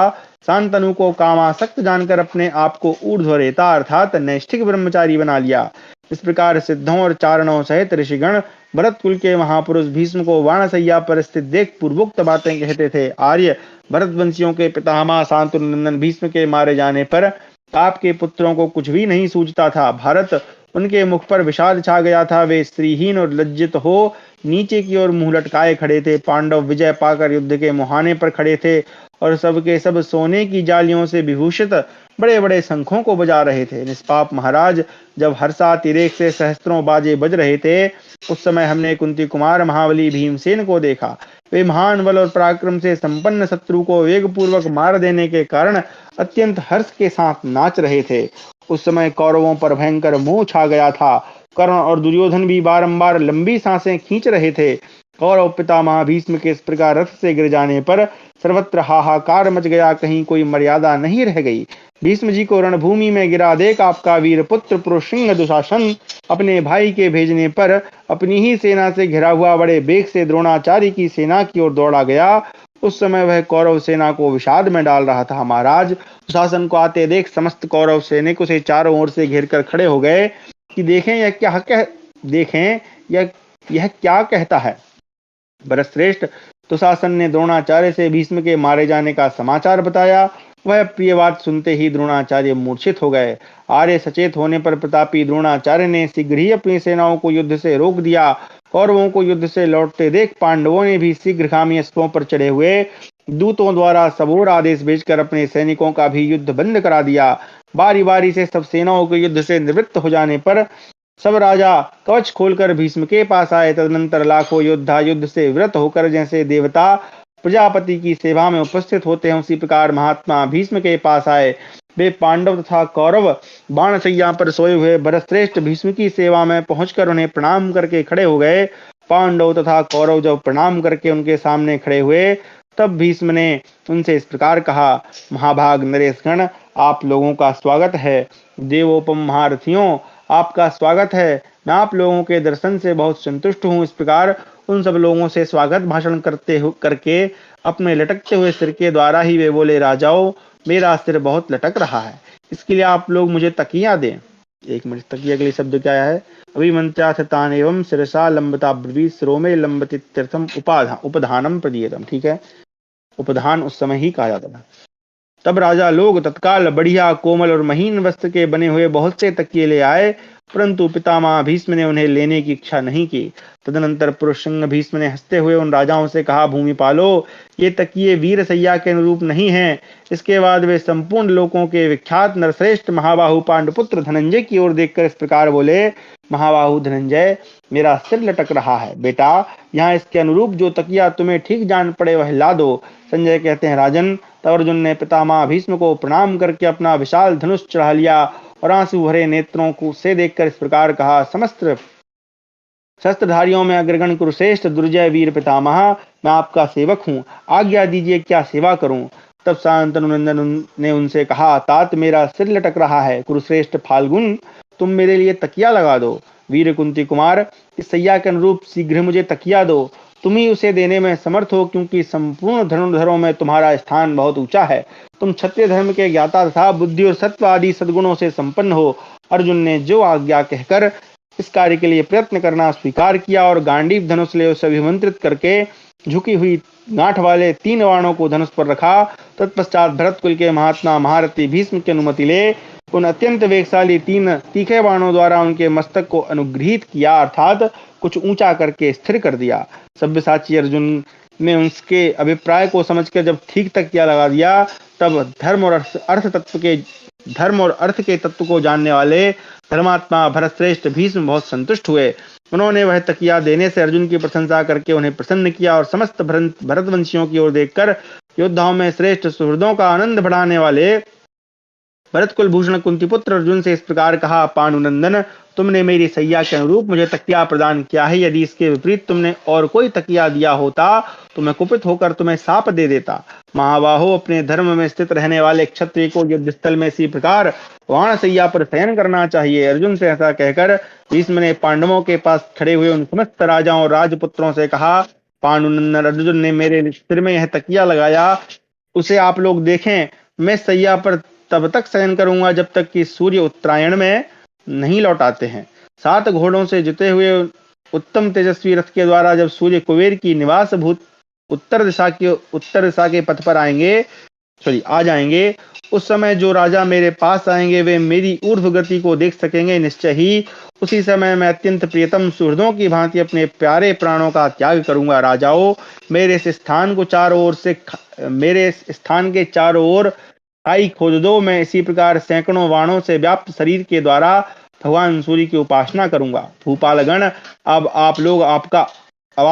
शांतनु को कामासक्त जानकर अपने आप को ऊर्ध्वरेता अर्थात नैष्ठिक ब्रह्मचारी बना लिया। इस प्रकार सिद्धों और चारणों सहित ऋषिगण भरत कुल के महापुरुष भीष्म को बाणसैया पर स्थित देख पूर्वोक्त बातें कहते थे। आर्य, भरतवंशियों के पितामह शांतनु भीष्म के मारे जाने पर आपके पुत्रों को कुछ भी नहीं सूझता था। भारत, उनके मुख पर विषाद छा गया था। वे स्त्रीहीन और लज्जित हो नीचे की ओर मुंह लटकाए खड़े थे। पांडव विजय पाकर युद्ध के मुहाने पर खड़े थे और सबके सब सोने की जालियों से विभूषित बड़े बड़े शंखों को बजा रहे थे। निष्पाप महाराज, जब हर्षातिरेक से सहस्त्रों बाजे बज रहे थे, उस समय हमने कुंती कुमार महाबली भीमसेन को देखा। वे महान बल और पराक्रम से संपन्न शत्रु को वेग पूर्वक मार देने के कारण अत्यंत हर्ष के साथ नाच रहे थे। उस समय कौरवों पर भयंकर मोह छा गया था। कर्ण और दुर्योधन भी बारंबार लंबी सांसें खींच रहे थे। कौरव पितामह भीष्म के इस प्रकार रथ से गिर जाने पर सर्वत्र हाहाकार मच गया, कहीं कोई मर्यादा नहीं रह गई। भीष्म जी को रणभूमि में गिरा देख आपका वीर पुत्र पुरुषसिंह दुशासन अपने भाई के भेजने पर अपनी ही सेना से घिरा हुआ बड़े बेग से द्रोणाचार्य की सेना की ओर दौड़ा गया। उस समय वह कौरव सेना को विषाद में डाल रहा था। महाराज, दुशासन को आते देख समस्त कौरव सैनिक उसे चारों ओर से घेर कर खड़े हो गए कि देखें यह क्या कहता है। भरतश्रेष्ठ, दुशासन ने द्रोणाचार्य से भीष्म के मारे जाने का समाचार बताया। वह प्रिय बात सुनते ही द्रोणाचार्य मूर्छित हो गए। आर्य सचेत होने पर प्रतापी द्रोणाचार्य ने शीघ्र ही अपनी सेनाओं को युद्ध से रोक दिया। कौरवों को युद्ध से लौटते देख पांडवों ने भी शीघ्रगामी अश्वों पर चढ़े हुए दूतों द्वारा सबोर आदेश भेजकर अपने सैनिकों का भी युद्ध बंद करा दिया। बारी बारी से सब सेनाओं के युद्ध से निवृत्त हो जाने पर सब राजा कवच खोलकर भीष्म के पास आए। तदनंतर लाखों योद्धा युद्ध से विरत होकर जैसे देवता प्रजापति की सेवा में उपस्थित होते हैं, उसी प्रकार महात्मा भीष्म के पास आए। वे पांडव तथा कौरव बाणशैया पर सोए हुए भरतश्रेष्ठ भीष्म की सेवा में पहुंचकर उन्हें प्रणाम करके खड़े हो गए। पांडव तथा कौरव जब प्रणाम करके उनके सामने खड़े हुए, तब भीष्म ने उनसे इस प्रकार कहा, महाभाग नरेशगण, आप लोगों का स्वागत है। देवोपम महारथियों, आपका स्वागत है। मैं आप लोगों के दर्शन से बहुत संतुष्ट हूँ। इस प्रकार उन सब लोगों से स्वागत भाषण करके अपने लटकते हुए सिर के द्वारा ही वे बोले, राजाओं, मेरा सिर बहुत लटक रहा है, इसके लिए आप लोग मुझे तकिया दें। एक मिनट, तकिया के लिए शब्द क्या है? अभिमंत्र्याथ तान एवं शिरसा लंबता ब्रवी सिरो में लंबति तीर्थम उपधानम प्रदीयतम। ठीक है, उपधान उस समय ही कहा जाता था। तब राजा लोग तत्काल बढ़िया कोमल और महीन वस्त्र के बने हुए बहुत से तकिए ले आए परंतु पितामह भीष्म ने उन्हें लेने की इच्छा नहीं की। तदनंतर पुरुषंग भीष्म ने हंसते हुए उन राजाओं से कहा, भूमिपालो, ये तकिए वीर सैया के अनुरूप नहीं हैं। इसके बाद वे संपूर्ण लोकों के विख्यात नरश्रेष्ठ महाबाहु पांडुपुत्र धनंजय की ओर देखकर इस प्रकार बोले, महाबाहु धनंजय, मेरा सिर लटक रहा है। बेटा, यहाँ इसके अनुरूप जो तकिया तुम्हें ठीक जान पड़े वह ला दो। संजय कहते हैं, राजन, तब अर्जुन ने पितामह भीष्म को प्रणाम करके अपना विशाल धनुष चढ़ा लिया और आंसू भरे नेत्रों को से देखकर इस प्रकार कहा, समस्त शस्त्रधारियों में अग्रगण कुरुश्रेष्ठ दुर्जय वीर पितामह, मैं आपका सेवक हूँ, आज्ञा दीजिए क्या सेवा करूं। तब शांतनु नंदन ने उनसे कहा, तात, मेरा सिर लटक रहा है। कुरुश्रेष्ठ फाल्गुन, तुम मेरे लिए तकिया लगा दो। वीर कुंती कुमार, इस सैया के अनुरूप शीघ्र मुझे तकिया दो। तुम ही उसे देने में समर्थ हो, क्योंकि संपूर्ण धनुर्धरों में तुम्हारा स्थान बहुत ऊंचा है। तुम क्षत्रिय धर्म के ज्ञाता तथा बुद्धि और सत्व आदि सद्गुणों से संपन्न हो। अर्जुन ने जो आज्ञा कहकर इस कार्य के लिए प्रयत्न करना स्वीकार किया और गांडीव धनुष ले उसे अभिमंत्रित करके झुकी हुई गांठ वाले 3 बाणों को धनुष पर रखा। तत्पश्चात भरत कुल के महात्मा महारथी भीष्म की अनुमति ले उन अत्यंत वेगशाली 3 तीखे बाणों द्वारा उनके मस्तक को अनुग्रहित किया, अर्थात कुछ ऊंचा करके स्थिर कर दिया। सब्यसाची अर्जुन ने उसके अभिप्राय को समझकर जब ठीक तक किया लगा दिया, तब धर्म और अर्थ के तत्व को जानने वाले धर्मात्मा भरतश्रेष्ठ भीष्म बहुत संतुष्ट हुए। उन्होंने वह तकिया देने से अर्जुन की प्रशंसा करके उन्हें प्रसन्न किया और समस्त भरतवंशियों की ओर देखकर योद्धाओं में श्रेष्ठ सुहृदों का आनंद बढ़ाने वाले भरत कुल भूषण कुंती पुत्र अर्जुन से इस प्रकार कहा, पांडुनंदन, तुमने मेरी सैया के अनुरूप मुझे तकिया प्रदान किया है। यदि इसके विपरीत तुमने और कोई तकिया दिया होता तो मैं कुपित होकर तुम्हें साप दे देता। महाबाहो, अपने धर्म में स्थित रहने वाले क्षत्रिय को युद्ध स्थल में इसी प्रकार वाण सैया पर शयन करना चाहिए। अर्जुन से ऐसा कहकर भीष्म ने पांडवों के पास खड़े हुए उन समस्त राजाओं और राजपुत्रों से कहा, पांडुनंदन, अर्जुन ने मेरे सिर में यह तकिया लगाया, उसे आप लोग देखें। मैं सैया पर तब तक शयन करूंगा जब तक कि सूर्य उत्तरायण में नहीं लौट आते हैं। 7 घोड़ों से जुते हुए उत्तम तेजस्वी रथ के द्वारा जब सूर्य कुबेर की निवास भूत उत्तर दिशा के पथ पर आ जाएंगे, उस समय जो राजा मेरे पास आएंगे वे मेरी ऊर्ध्व गति को देख सकेंगे। निश्चय ही उसी समय मैं अत्यंत प्रियतम सुहृदों की भांति अपने प्यारे प्राणों का त्याग करूंगा। राजाओं, मेरे इस स्थान के चारों ओर खाई खोद दो। मैं इसी प्रकार सैकड़ों बाणों से व्याप्त शरीर के द्वारा भगवान सूर्य की उपासना करूंगा। भूपालगण, अब आप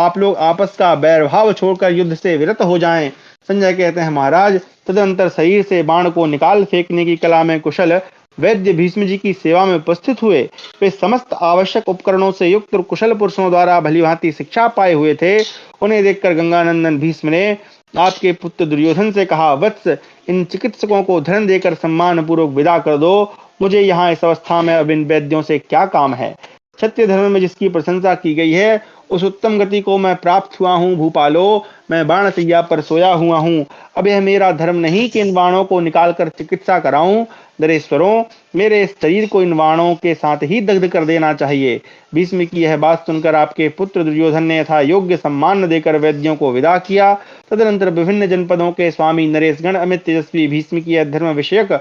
लोग आपस का वैरभाव छोड़कर युद्ध से विरत हो जाएं। संजय कहते हैं, महाराज, तदनंतर शरीर से बाण को निकाल फेंकने की कला में कुशल वैद्य भीष्म जी की सेवा में उपस्थित हुए। वे समस्त आवश्यक उपकरणों से युक्त कुशल पुरुषों द्वारा भलीभांति शिक्षा पाए हुए थे। उन्हें देखकर गंगानंदन भीष्म ने आपके पुत्र दुर्योधन से कहा, वत्स, इन चिकित्सकों को धन देकर सम्मान पूर्वक विदा कर दो। मुझे यहाँ इस अवस्था में अब इन वैद्यों से क्या काम है। क्षत्रिय धर्म में जिसकी प्रशंसा की गई है उस उत्तम गति को मैं प्राप्त हुआ हूँ। भूपालो, मैं बाण सैया पर सोया हुआ हूँ। अब यह मेरा धर्म नहीं कि इन बाणों को निकालकर चिकित्सा कराऊं। नरेश्वरों, मेरे इस शरीर को इन बाणों के साथ ही दग्ध कर देना चाहिए। भीष्म की यह बात सुनकर आपके पुत्र दुर्योधन ने यथा योग्य सम्मान देकर वैद्यों को विदा किया। तदनंतर विभिन्न जनपदों के स्वामी नरेशगण अमित तेजस्वी भीष्म की यह धर्म विषयक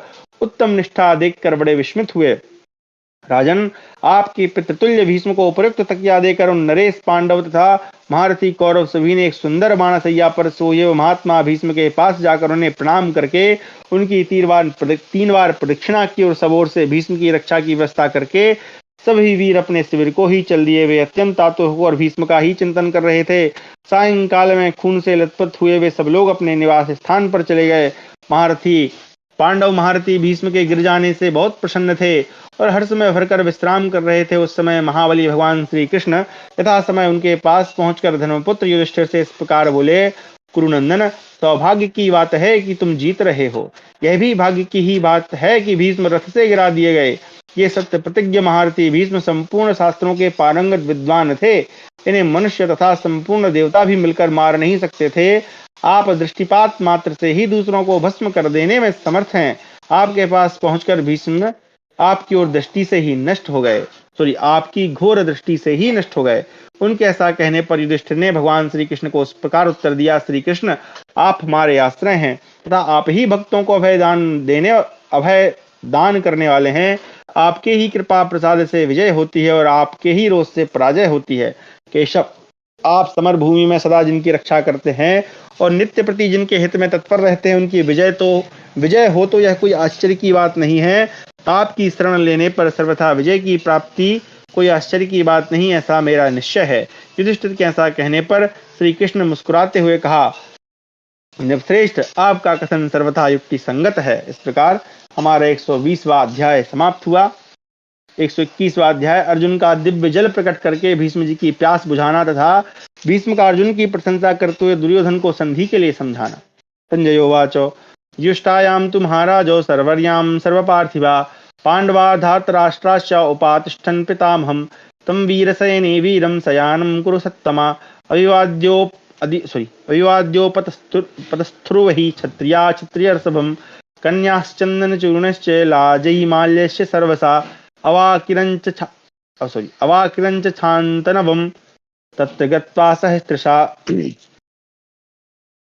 उत्तम निष्ठा देखकर बड़े विस्मित हुए। राजन, आपकी पितृतुल्य भीष्म को उपयुक्त तकिया देकर उन नरेश, पांडव तथा महारथी कौरव सभी ने एक सुंदर बाणसैया पर सोए महात्मा भीष्म के पास जाकर उन्हें प्रणाम करके उनकी 3 बार प्रदक्षिणा की और सब ओर से भीष्म की रक्षा की व्यवस्था करके सभी वीर अपने शिविर को ही चल दिए। वे अत्यंत आतुर होकर भीष्म का ही चिंतन कर रहे थे। सायंकाल में खून से लथपथ हुए वे सब लोग अपने निवास स्थान पर चले गए। पांडव महारथी भीष्म के गिर जाने से बहुत प्रसन्न थे और हर्ष में भरकर विश्राम कर रहे थे। उस समय महाबली भगवान श्री कृष्ण यथा समय उनके पास पहुंचकर धर्मपुत्र युधिष्ठिर से इस प्रकार बोले, कुरुनंदन, सौभाग्य की बात है कि तुम जीत रहे हो। यह भी भाग्य की ही बात है कि भीष्म रथ से गिरा दिए गए। ये सत्य प्रतिज्ञ महारथी भीष्म संपूर्ण शास्त्रों के पारंगत विद्वान थे। इन्हें मनुष्य तथा संपूर्ण देवता भी मिलकर मार नहीं सकते थे। आप दृष्टिपात मात्र से ही दूसरों को भस्म कर देने में समर्थ हैं। आपके पास पहुंचकर भीष्म आपकी ओर दृष्टि से ही नष्ट हो गए, आपकी घोर दृष्टि से ही नष्ट हो गए। उनके ऐसा कहने पर युधिष्ठिर ने भगवान श्री कृष्ण को इस प्रकार उत्तर दिया, श्री कृष्ण, आप हमारे आश्रय हैं तथा आप ही भक्तों को अभय दान करने वाले हैं। आपके ही कृपा प्रसाद से विजय होती है और आपके ही रोष से पराजय होती है। केशव, आप समर भूमि में सदा जिनकी रक्षा करते हैं और नित्य प्रति जिनके हित में तत्पर रहते हैं, उनकी विजय हो तो यह कोई आश्चर्य की बात नहीं है। आपकी शरण लेने पर सर्वथा विजय की प्राप्ति कोई आश्चर्य की बात नहीं, ऐसा मेरा निश्चय है। युधिष्ठिर के ऐसा कहने पर श्री कृष्ण मुस्कुराते हुए कहा, नृपश्रेष्ठ, आपका कथन सर्वथा युक्ति संगत है। इस प्रकार हमारा 120वां अध्याय समाप्त हुआ। 121वां अध्याय अर्जुन का दिव्य जल प्रकट करके भीष्म जी की प्यास बुझाना तथा भीष्म का अर्जुन की प्रशंसा करते हुए दुर्योधन को संधि के लिए समझाना। संजय उवाच, युष्टायां तु महाराजो सर्वर्यां सर्वपार्थिवा पांडवा धातराष्ट्राश्च उपातिष्ठन् पितामहं तं वीरसेने वीरं शयानं कुरु सत्तमा अविवाद्योपतस्थुर्वहि क्षत्रिया क्षत्रियर्षभं कन्याश्चन्दनचूर्णश्च लाजैमाल्यस्य सर्वसा अवाकिरञ्च छान्तनवं तत्र गत्वा सहस्त्रशा।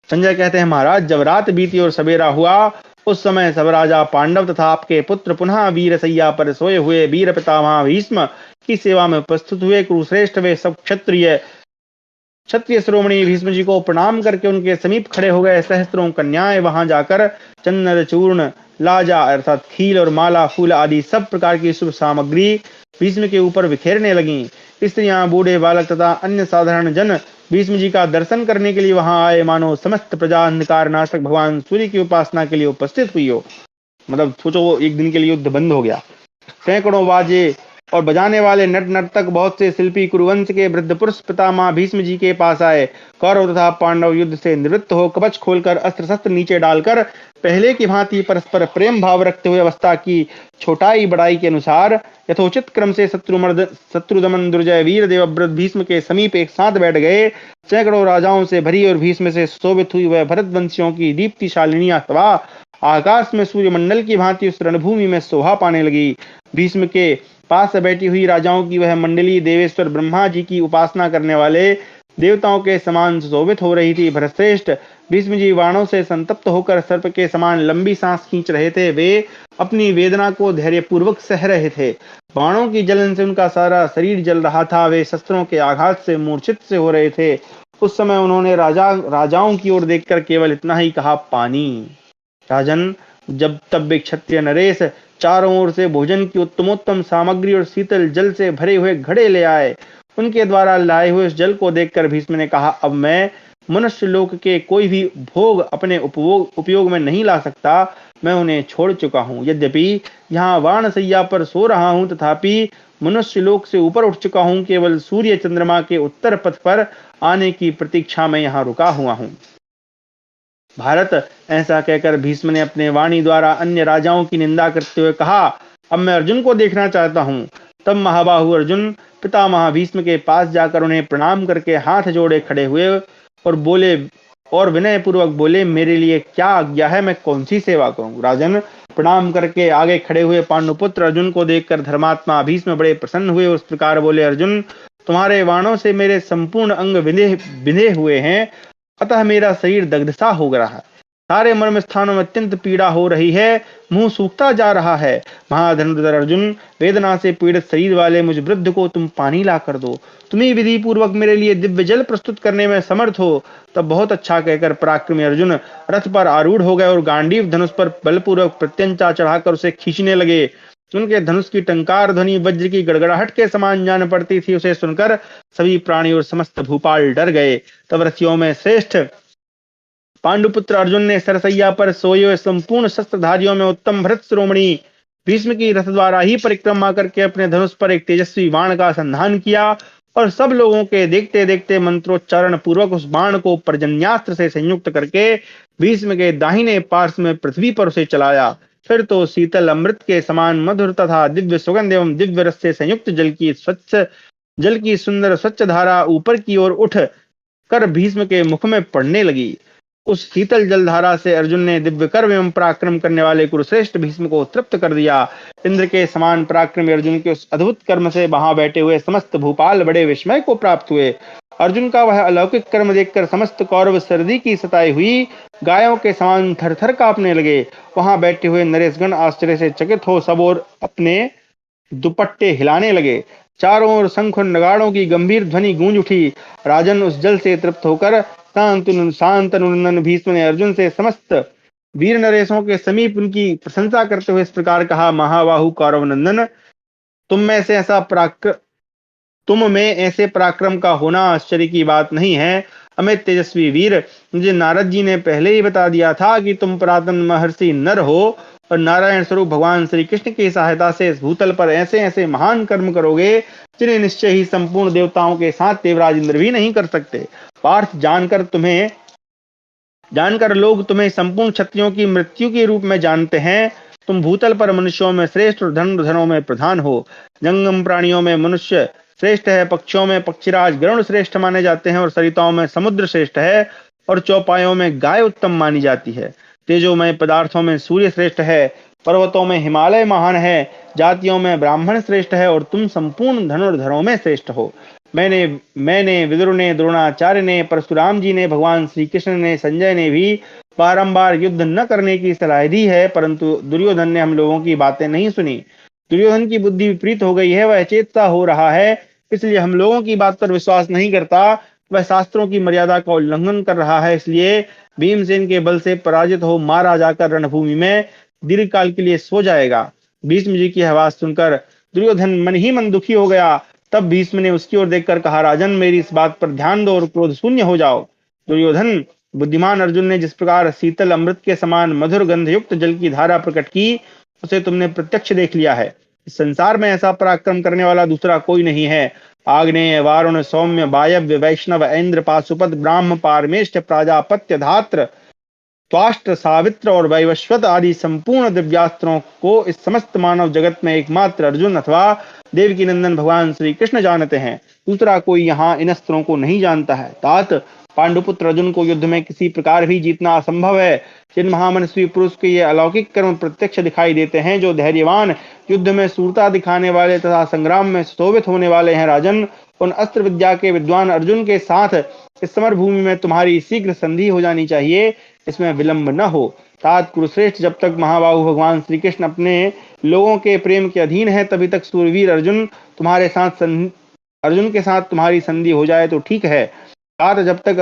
संजय कहते हैं, महाराज, जब रात बीती और सवेरा हुआ उस समय सब राजा पांडव तथा आपके पुत्र पुनः वीरशैया पर सोए हुए वीर पितामह भीष्म की सेवा में उपस्थित हुए। कुरुश्रेष्ठ वे सब क्षत्रिय श्रोमणी भीष्म जी को प्रणाम करके उनके समीप खड़े हो गए। सहस्त्रों कन्याएं वहां जाकर चंदन चूर्ण लाजा अर्थात खील और माला फूल आदि सब प्रकार की शुभ सामग्री भीष्म के ऊपर बिखेरने लगी। स्त्रियां, बूढ़े, बालक तथा अन्य साधारण जन भीष्म जी का दर्शन करने के लिए वहां आए, मानो समस्त प्रजा अंधकार नाशक भगवान सूर्य की उपासना के लिए उपस्थित हुई हो। मतलब सोचो, एक दिन के लिए युद्ध बंद हो गया। सैकड़ों बाजे और बजाने वाले नट नर्तक, बहुत से शिल्पी कुरुवंश के वृद्ध पुरुष पितामह भीष्म जी के पास आए। कौरव तथा पांडव युद्ध से निवृत्त हो कवच खोलकर अस्त्र शस्त्र नीचे डालकर पहले की भांति परस्पर प्रेम भाव रखते हुए अवस्था की छोटाई बड़ाई के अनुसार यथोचित क्रम से शत्रुदमन दुर्जय वीर देवव्रत भीष्म के समीप एक साथ बैठ गए। सैकड़ों राजाओं से भरी और भीष्म से शोभित हुई वह भरत वंशियों की दीप्तिशालिनी अथवा आकाश में सूर्यमंडल की भांति उस रणभूमि में शोभा पाने लगी। भीष्म के पास बैठी हुई राजाओं की वह मंडली देवेश्वर ब्रह्मा जी की उपासना करने वाले देवताओं के समान सुशोभित हो रही थी। भरतश्रेष्ठ, भीष्म जी बाणों से संतप्त होकर सर्प के समान लंबी सांस खींच रहे थे। वे अपनी वेदना को धैर्यपूर्वक सह रहे थे। बाणों की जलन से उनका सारा शरीर जल रहा था। वे शस्त्रों के आघात से मूर्छित से हो रहे थे। उस समय उन्होंने राजाओं की ओर देखकर केवल इतना ही कहा, पानी। राजन, जब तब वे क्षत्रिय नरेश चारों ओर से भोजन की उत्तमोत्तम सामग्री और शीतल जल से भरे हुए घड़े ले आए। उनके द्वारा लाए हुए इस जल को देखकर भीष्म ने कहा, अब मैं मनुष्य लोक के कोई भी भोग अपने उपयोग में नहीं ला सकता। मैं उन्हें छोड़ चुका हूँ। यद्यपि यहाँ वाणशैया पर सो रहा हूँ, तथापि मनुष्य लोक से ऊपर उठ चुका हूँ। केवल सूर्य चंद्रमा के उत्तर पथ पर आने की प्रतीक्षा में यहाँ रुका हुआ हूँ। भारत, ऐसा कहकर भीष्म ने अपने वाणी द्वारा अन्य राजाओं की निंदा करते हुए कहा, अब मैं अर्जुन को देखना चाहता हूँ। तब महाबाहु अर्जुन पितामह भीष्म के पास जाकर उन्हें प्रणाम करके हाथ जोड़े खड़े हुए और विनय पूर्वक बोले, मेरे लिए क्या आज्ञा है, मैं कौन सी सेवा करूं। राजन, प्रणाम करके आगे खड़े हुए पांडुपुत्र अर्जुन को देखकर धर्मात्मा भीष्म बड़े प्रसन्न हुए। उस प्रकार बोले, अर्जुन, तुम्हारे बाणों से मेरे संपूर्ण अंग बिंधे हुए हैं, अतः मेरा शरीर दग्धसा हो रहा है। सारे मर्म स्थानों में अत्यंत पीड़ा हो रही है। मुंह सूखता जा रहा है। महाधनुर्धर अर्जुन, वेदना से पीड़ित शरीर वाले मुझ वृद्ध को तुम पानी ला कर दो। तुम ही विधि पूर्वक मेरे लिए दिव्य जल प्रस्तुत करने में समर्थ हो। तब बहुत अच्छा कहकर पराक्रमी अर्जुन रथ पर आरूढ़ हो गए और गांडीव धनुष पर बलपूर्वक प्रत्यंचा चढ़ाकर उसे खींचने लगे। उनके धनुष की टंकार ध्वनि वज्र की गड़गड़ाहट के समान जान पड़ती थी। उसे सुनकर सभी प्राणी और समस्त भूपाल डर गए। तब रथियों में श्रेष्ठ पांडुपुत्र अर्जुन ने सरसैया पर सोए हुए संपूर्ण शस्त्रधारियों में उत्तम भरत श्रोमणी भीष्म की रथ द्वारा ही परिक्रमा करके अपने धनुष पर एक तेजस्वी बाण का संधान किया और सब लोगों के देखते देखते मंत्रोच्चारण पूर्वक उस बाण को पर्जन्यास्त्र से संयुक्त करके भीष्म के दाहिने पार्श्व में पृथ्वी पर उसे चलाया। फिर तो शीतल अमृत के समान मधुर तथा दिव्य सुगंध एवं दिव्य रस से संयुक्त जल की सुंदर स्वच्छ धारा ऊपर की ओर उठ कर भीष्म के मुख में पड़ने लगी। उस शीतल जलधारा से अर्जुन ने दिव्य कर्म एवं पराक्रम करने वाले कुरुश्रेष्ठ भीष्म को तृप्त कर दिया। इंद्र के समान पराक्रमी अर्जुन के उस अद्भुत कर्म से वहां बैठे हुए समस्त भूपाल बड़े विस्मय को प्राप्त हुए। अर्जुन का वह अलौकिक कर्म देखकर समस्त कौरव सर्दी की सताई हुई गायों के समान थरथर कांपने लगे। वहां बैठे हुए नरेशगण आश्चर्य से चकित हो सब और अपने दुपट्टे हिलाने लगे। चारों ओर शंख और नगाड़ों की गंभीर ध्वनि गूंज उठी। राजन, उस जल से तृप्त होकर शांतनुनंदन भीष्म ने अर्जुन से समस्त वीर नरेशों के समीप उनकी प्रशंसा करते हुए इस प्रकार कहा। महाबाहु कौरव नंदन, तुम में से ऐसा पराक्रम तुम में ऐसे पराक्रम का होना आश्चर्य की बात नहीं है। अमित तेजस्वी वीर, मुझे नारद जी ने पहले ही बता दिया था कि तुम पुरातन महर्षि नर हो और नारायण स्वरूप भगवान श्री कृष्ण की सहायता से इस भूतल पर ऐसे ऐसे महान कर्म करोगे जिन्हें निश्चय ही संपूर्ण देवताओं के साथ देवराज इंद्र भी नहीं कर सकते। पार्थ, जानकर लोग तुम्हें संपूर्ण क्षत्रियों की मृत्यु के रूप में जानते हैं। तुम भूतल पर मनुष्यों में श्रेष्ठ और धनुर्धरों में प्रधान हो। जंगम प्राणियों में मनुष्य श्रेष्ठ है, पक्षियों में पक्षीराज गरुड़ श्रेष्ठ माने जाते हैं और सरिताओं में समुद्र श्रेष्ठ है और चौपायों में गाय उत्तम मानी जाती है। तेजोमय पदार्थों में सूर्य श्रेष्ठ है, पर्वतों में हिमालय महान है, जातियों में ब्राह्मण श्रेष्ठ है और तुम संपूर्ण धनुर्धरों में श्रेष्ठ हो। मैंने विदुर ने, द्रोणाचार्य ने, परशुराम जी ने, भगवान श्री कृष्ण ने, संजय ने भी बारंबार युद्ध न करने की सलाह दी है, परंतु दुर्योधन ने हम लोगों की बातें नहीं सुनी। दुर्योधन की बुद्धि विपरीत हो गई है, वह चेत सा हो रहा है, इसलिए हम लोगों की बात पर विश्वास नहीं करता। वह शास्त्रों की मर्यादा का उल्लंघन कर रहा है, इसलिए भीमसेन के बल से पराजित हो मारा जाकर रणभूमि में दीर्घ काल के लिए सो जाएगा। भीष्म जी की आवाज सुनकर दुर्योधन मन ही मन दुखी हो गया। तब भीष्म ने उसकी ओर देखकर कहा, राजन, मेरी इस बात पर ध्यान दो और क्रोध शून्य हो जाओ। दुर्योधन, बुद्धिमान अर्जुन ने जिस प्रकार शीतल अमृत के समान मधुर गंध युक्त जल की धारा प्रकट की, उसे तुमने प्रत्यक्ष देख लिया है। इस संसार में ऐसा पराक्रम करने वाला दूसरा कोई नहीं है। आग्नेय, वारुण, सौम्य, वायव्य, वैष्णव, इंद्र, पाशुपत, ब्राह्म, पारमेष्ठ, प्राजापत्य, धात्र, त्वाष्ट्र, सावित्र और वैवस्वत आदि संपूर्ण दिव्यास्त्रों को इस समस्त मानव जगत में एकमात्र अर्जुन अथवा देवकी नंदन भगवान श्री कृष्ण जानते हैं। दूसरा कोई यहाँ इन अस्त्रों को नहीं जानता है। तात, पांडुपुत्र अर्जुन को युद्ध में किसी प्रकार भी जीतना असंभव है। जिन महामनस्वी पुरुष के ये अलौकिक कर्म प्रत्यक्ष दिखाई देते हैं, जो धैर्यवान, युद्ध में सूरता दिखाने वाले तथा संग्राम में सुशोभित होने वाले हैं, राजन, उन अस्त्र विद्या के विद्वान अर्जुन के साथ इस समर भूमि में तुम्हारी शीघ्र संधि हो जानी चाहिए, इसमें विलंब न हो। तात कुरुश्रेष्ठ, जब तक महाबाहु भगवान श्री कृष्ण अपने लोगों के प्रेम के अधीन है, तभी तक सूरवीर अर्जुन के साथ तुम्हारी संधि हो जाए तो ठीक है। तात, जब तक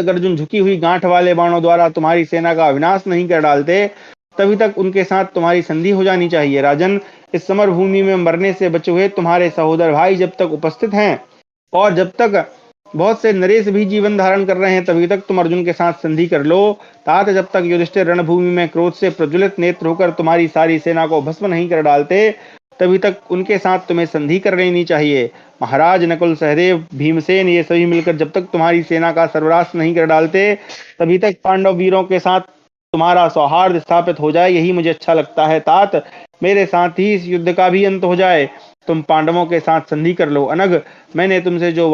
अर्जुन झुकी हुई गांठ वाले बाणों द्वारा तुम्हारी सेना का विनाश नहीं कर डालते, तभी तक उनके साथ तुम्हारी संधि हो जानी चाहिए। राजन, इस समर भूमि में मरने से बचे हुए तुम्हारे सहोदर भाई जब तक उपस्थित हैं और जब तक बहुत से नरेश भी जीवन धारण कर रहे हैं, तभी तक तुम अर्जुन के साथ संधि कर लो। तात, जब तक युधिष्ठिर रणभूमि में क्रोध से प्रज्वलित नेत्र होकर तुम्हारी सारी सेना को भस्म नहीं कर डालते, तभी तक उनके साथ तुम्हें संधि कर लेनी चाहिए। महाराज नकुल, सहदेव, भीमसेन, ये सभी मिलकर जब तक तुम्हारी सेना का सर्वनाश नहीं कर डालते, तभी तक पांडव वीरों के साथ तुम्हारा सौहार्द स्थापित हो जाए, यही मुझे अच्छा लगता है। तात, मेरे साथ ही इस युद्ध का भी अंत हो जाए। तुम पांडवों के साथ संधि कर लो। अनग, मैंने तुमसे जो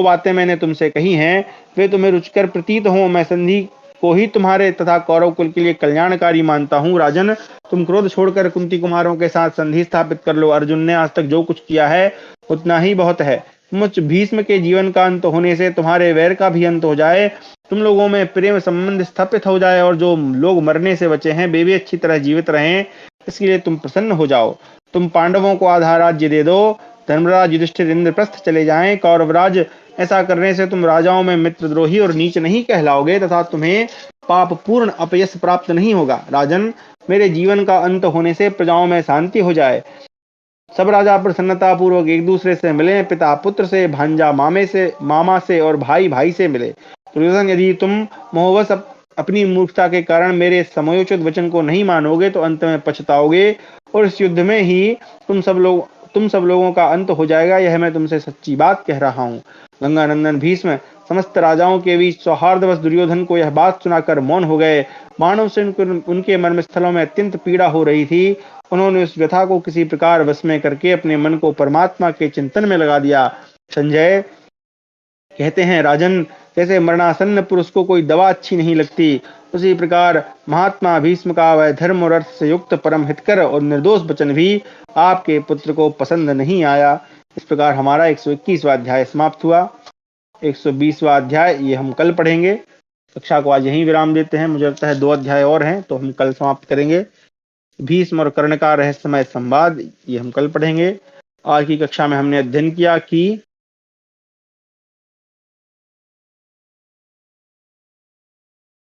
बातें मैंने तुमसे कही हैं, वे तुम्हें रुचिकर प्रतीत हो। मैं संधि को ही तुम्हारे तथा कौरव कुल के लिए कल्याणकारी मानता हूँ। राजन, तुम क्रोध छोड़कर कुंती कुमारों के साथ संधि स्थापित कर लो। अर्जुन ने आज तक जो कुछ किया है उतना ही बहुत है। मुझ भीष्म के जीवन का अंत होने से तुम्हारे वैर का भी अंत हो जाए, तुम लोगों में प्रेम संबंध स्थापित हो जाए और जो लोग मरने से बचे हैं वे भी अच्छी तरह जीवित रहें, इसके लिए तुम प्रसन्न हो जाओ। तुम पांडवों को आधा राज्य दे दो। धर्मराज, युधिष्ठिर इंद्रप्रस्थ चले जाएं। कौरवराज, ऐसा करने से तुम राजाओं में मित्रद्रोही और नीच नहीं कहलाओगे तथा तुम्हें पाप पूर्ण अपयश प्राप्त नहीं होगा। राजन, मेरे जीवन का अंत होने से प्रजाओं में शांति हो जाए। सब राजा प्रसन्नता पूर्वक एक दूसरे से मिले, पिता पुत्र से, भांजा मामा से और भाई भाई से मिले। दुर्योधन, यदि तुम मोहवश अपनी मूर्खता के कारण मेरे समयोचित वचन को नहीं मानोगे तो अंत में पछताओगे और इस युद्ध में ही तुम सब लोगों का अंत हो जाएगा। यह मैं तुमसे सच्ची बात कह रहा हूँ। गंगानंदन भीष्म समस्त राजाओं के बीच सौहार्दवश दुर्योधन को यह बात सुनाकर मौन हो गए। मानव से उनके मर्मस्थलों में अत्यंत पीड़ा हो रही थी। उन्होंने उस व्यथा को किसी प्रकार वश में करके अपने मन को परमात्मा के चिंतन में लगा दिया। संजय कहते हैं, राजन, जैसे मरणासन्न पुरुष को कोई दवा अच्छी नहीं लगती, उसी प्रकार महात्मा भीष्म का वह धर्म और अर्थ से युक्त परम हितकर और निर्दोष वचन भी आपके पुत्र को पसंद नहीं आया। इस प्रकार हमारा 121वां अध्याय समाप्त हुआ। 120वां अध्याय ये हम कल पढ़ेंगे। कक्षा को आज यहीं विराम देते हैं। मुझे लगता है 2 अध्याय और हैं तो हम कल समाप्त करेंगे। भीष्म और कर्ण का रहस्यमय संवाद, ये हम कल पढ़ेंगे। आज की कक्षा में हमने अध्ययन किया कि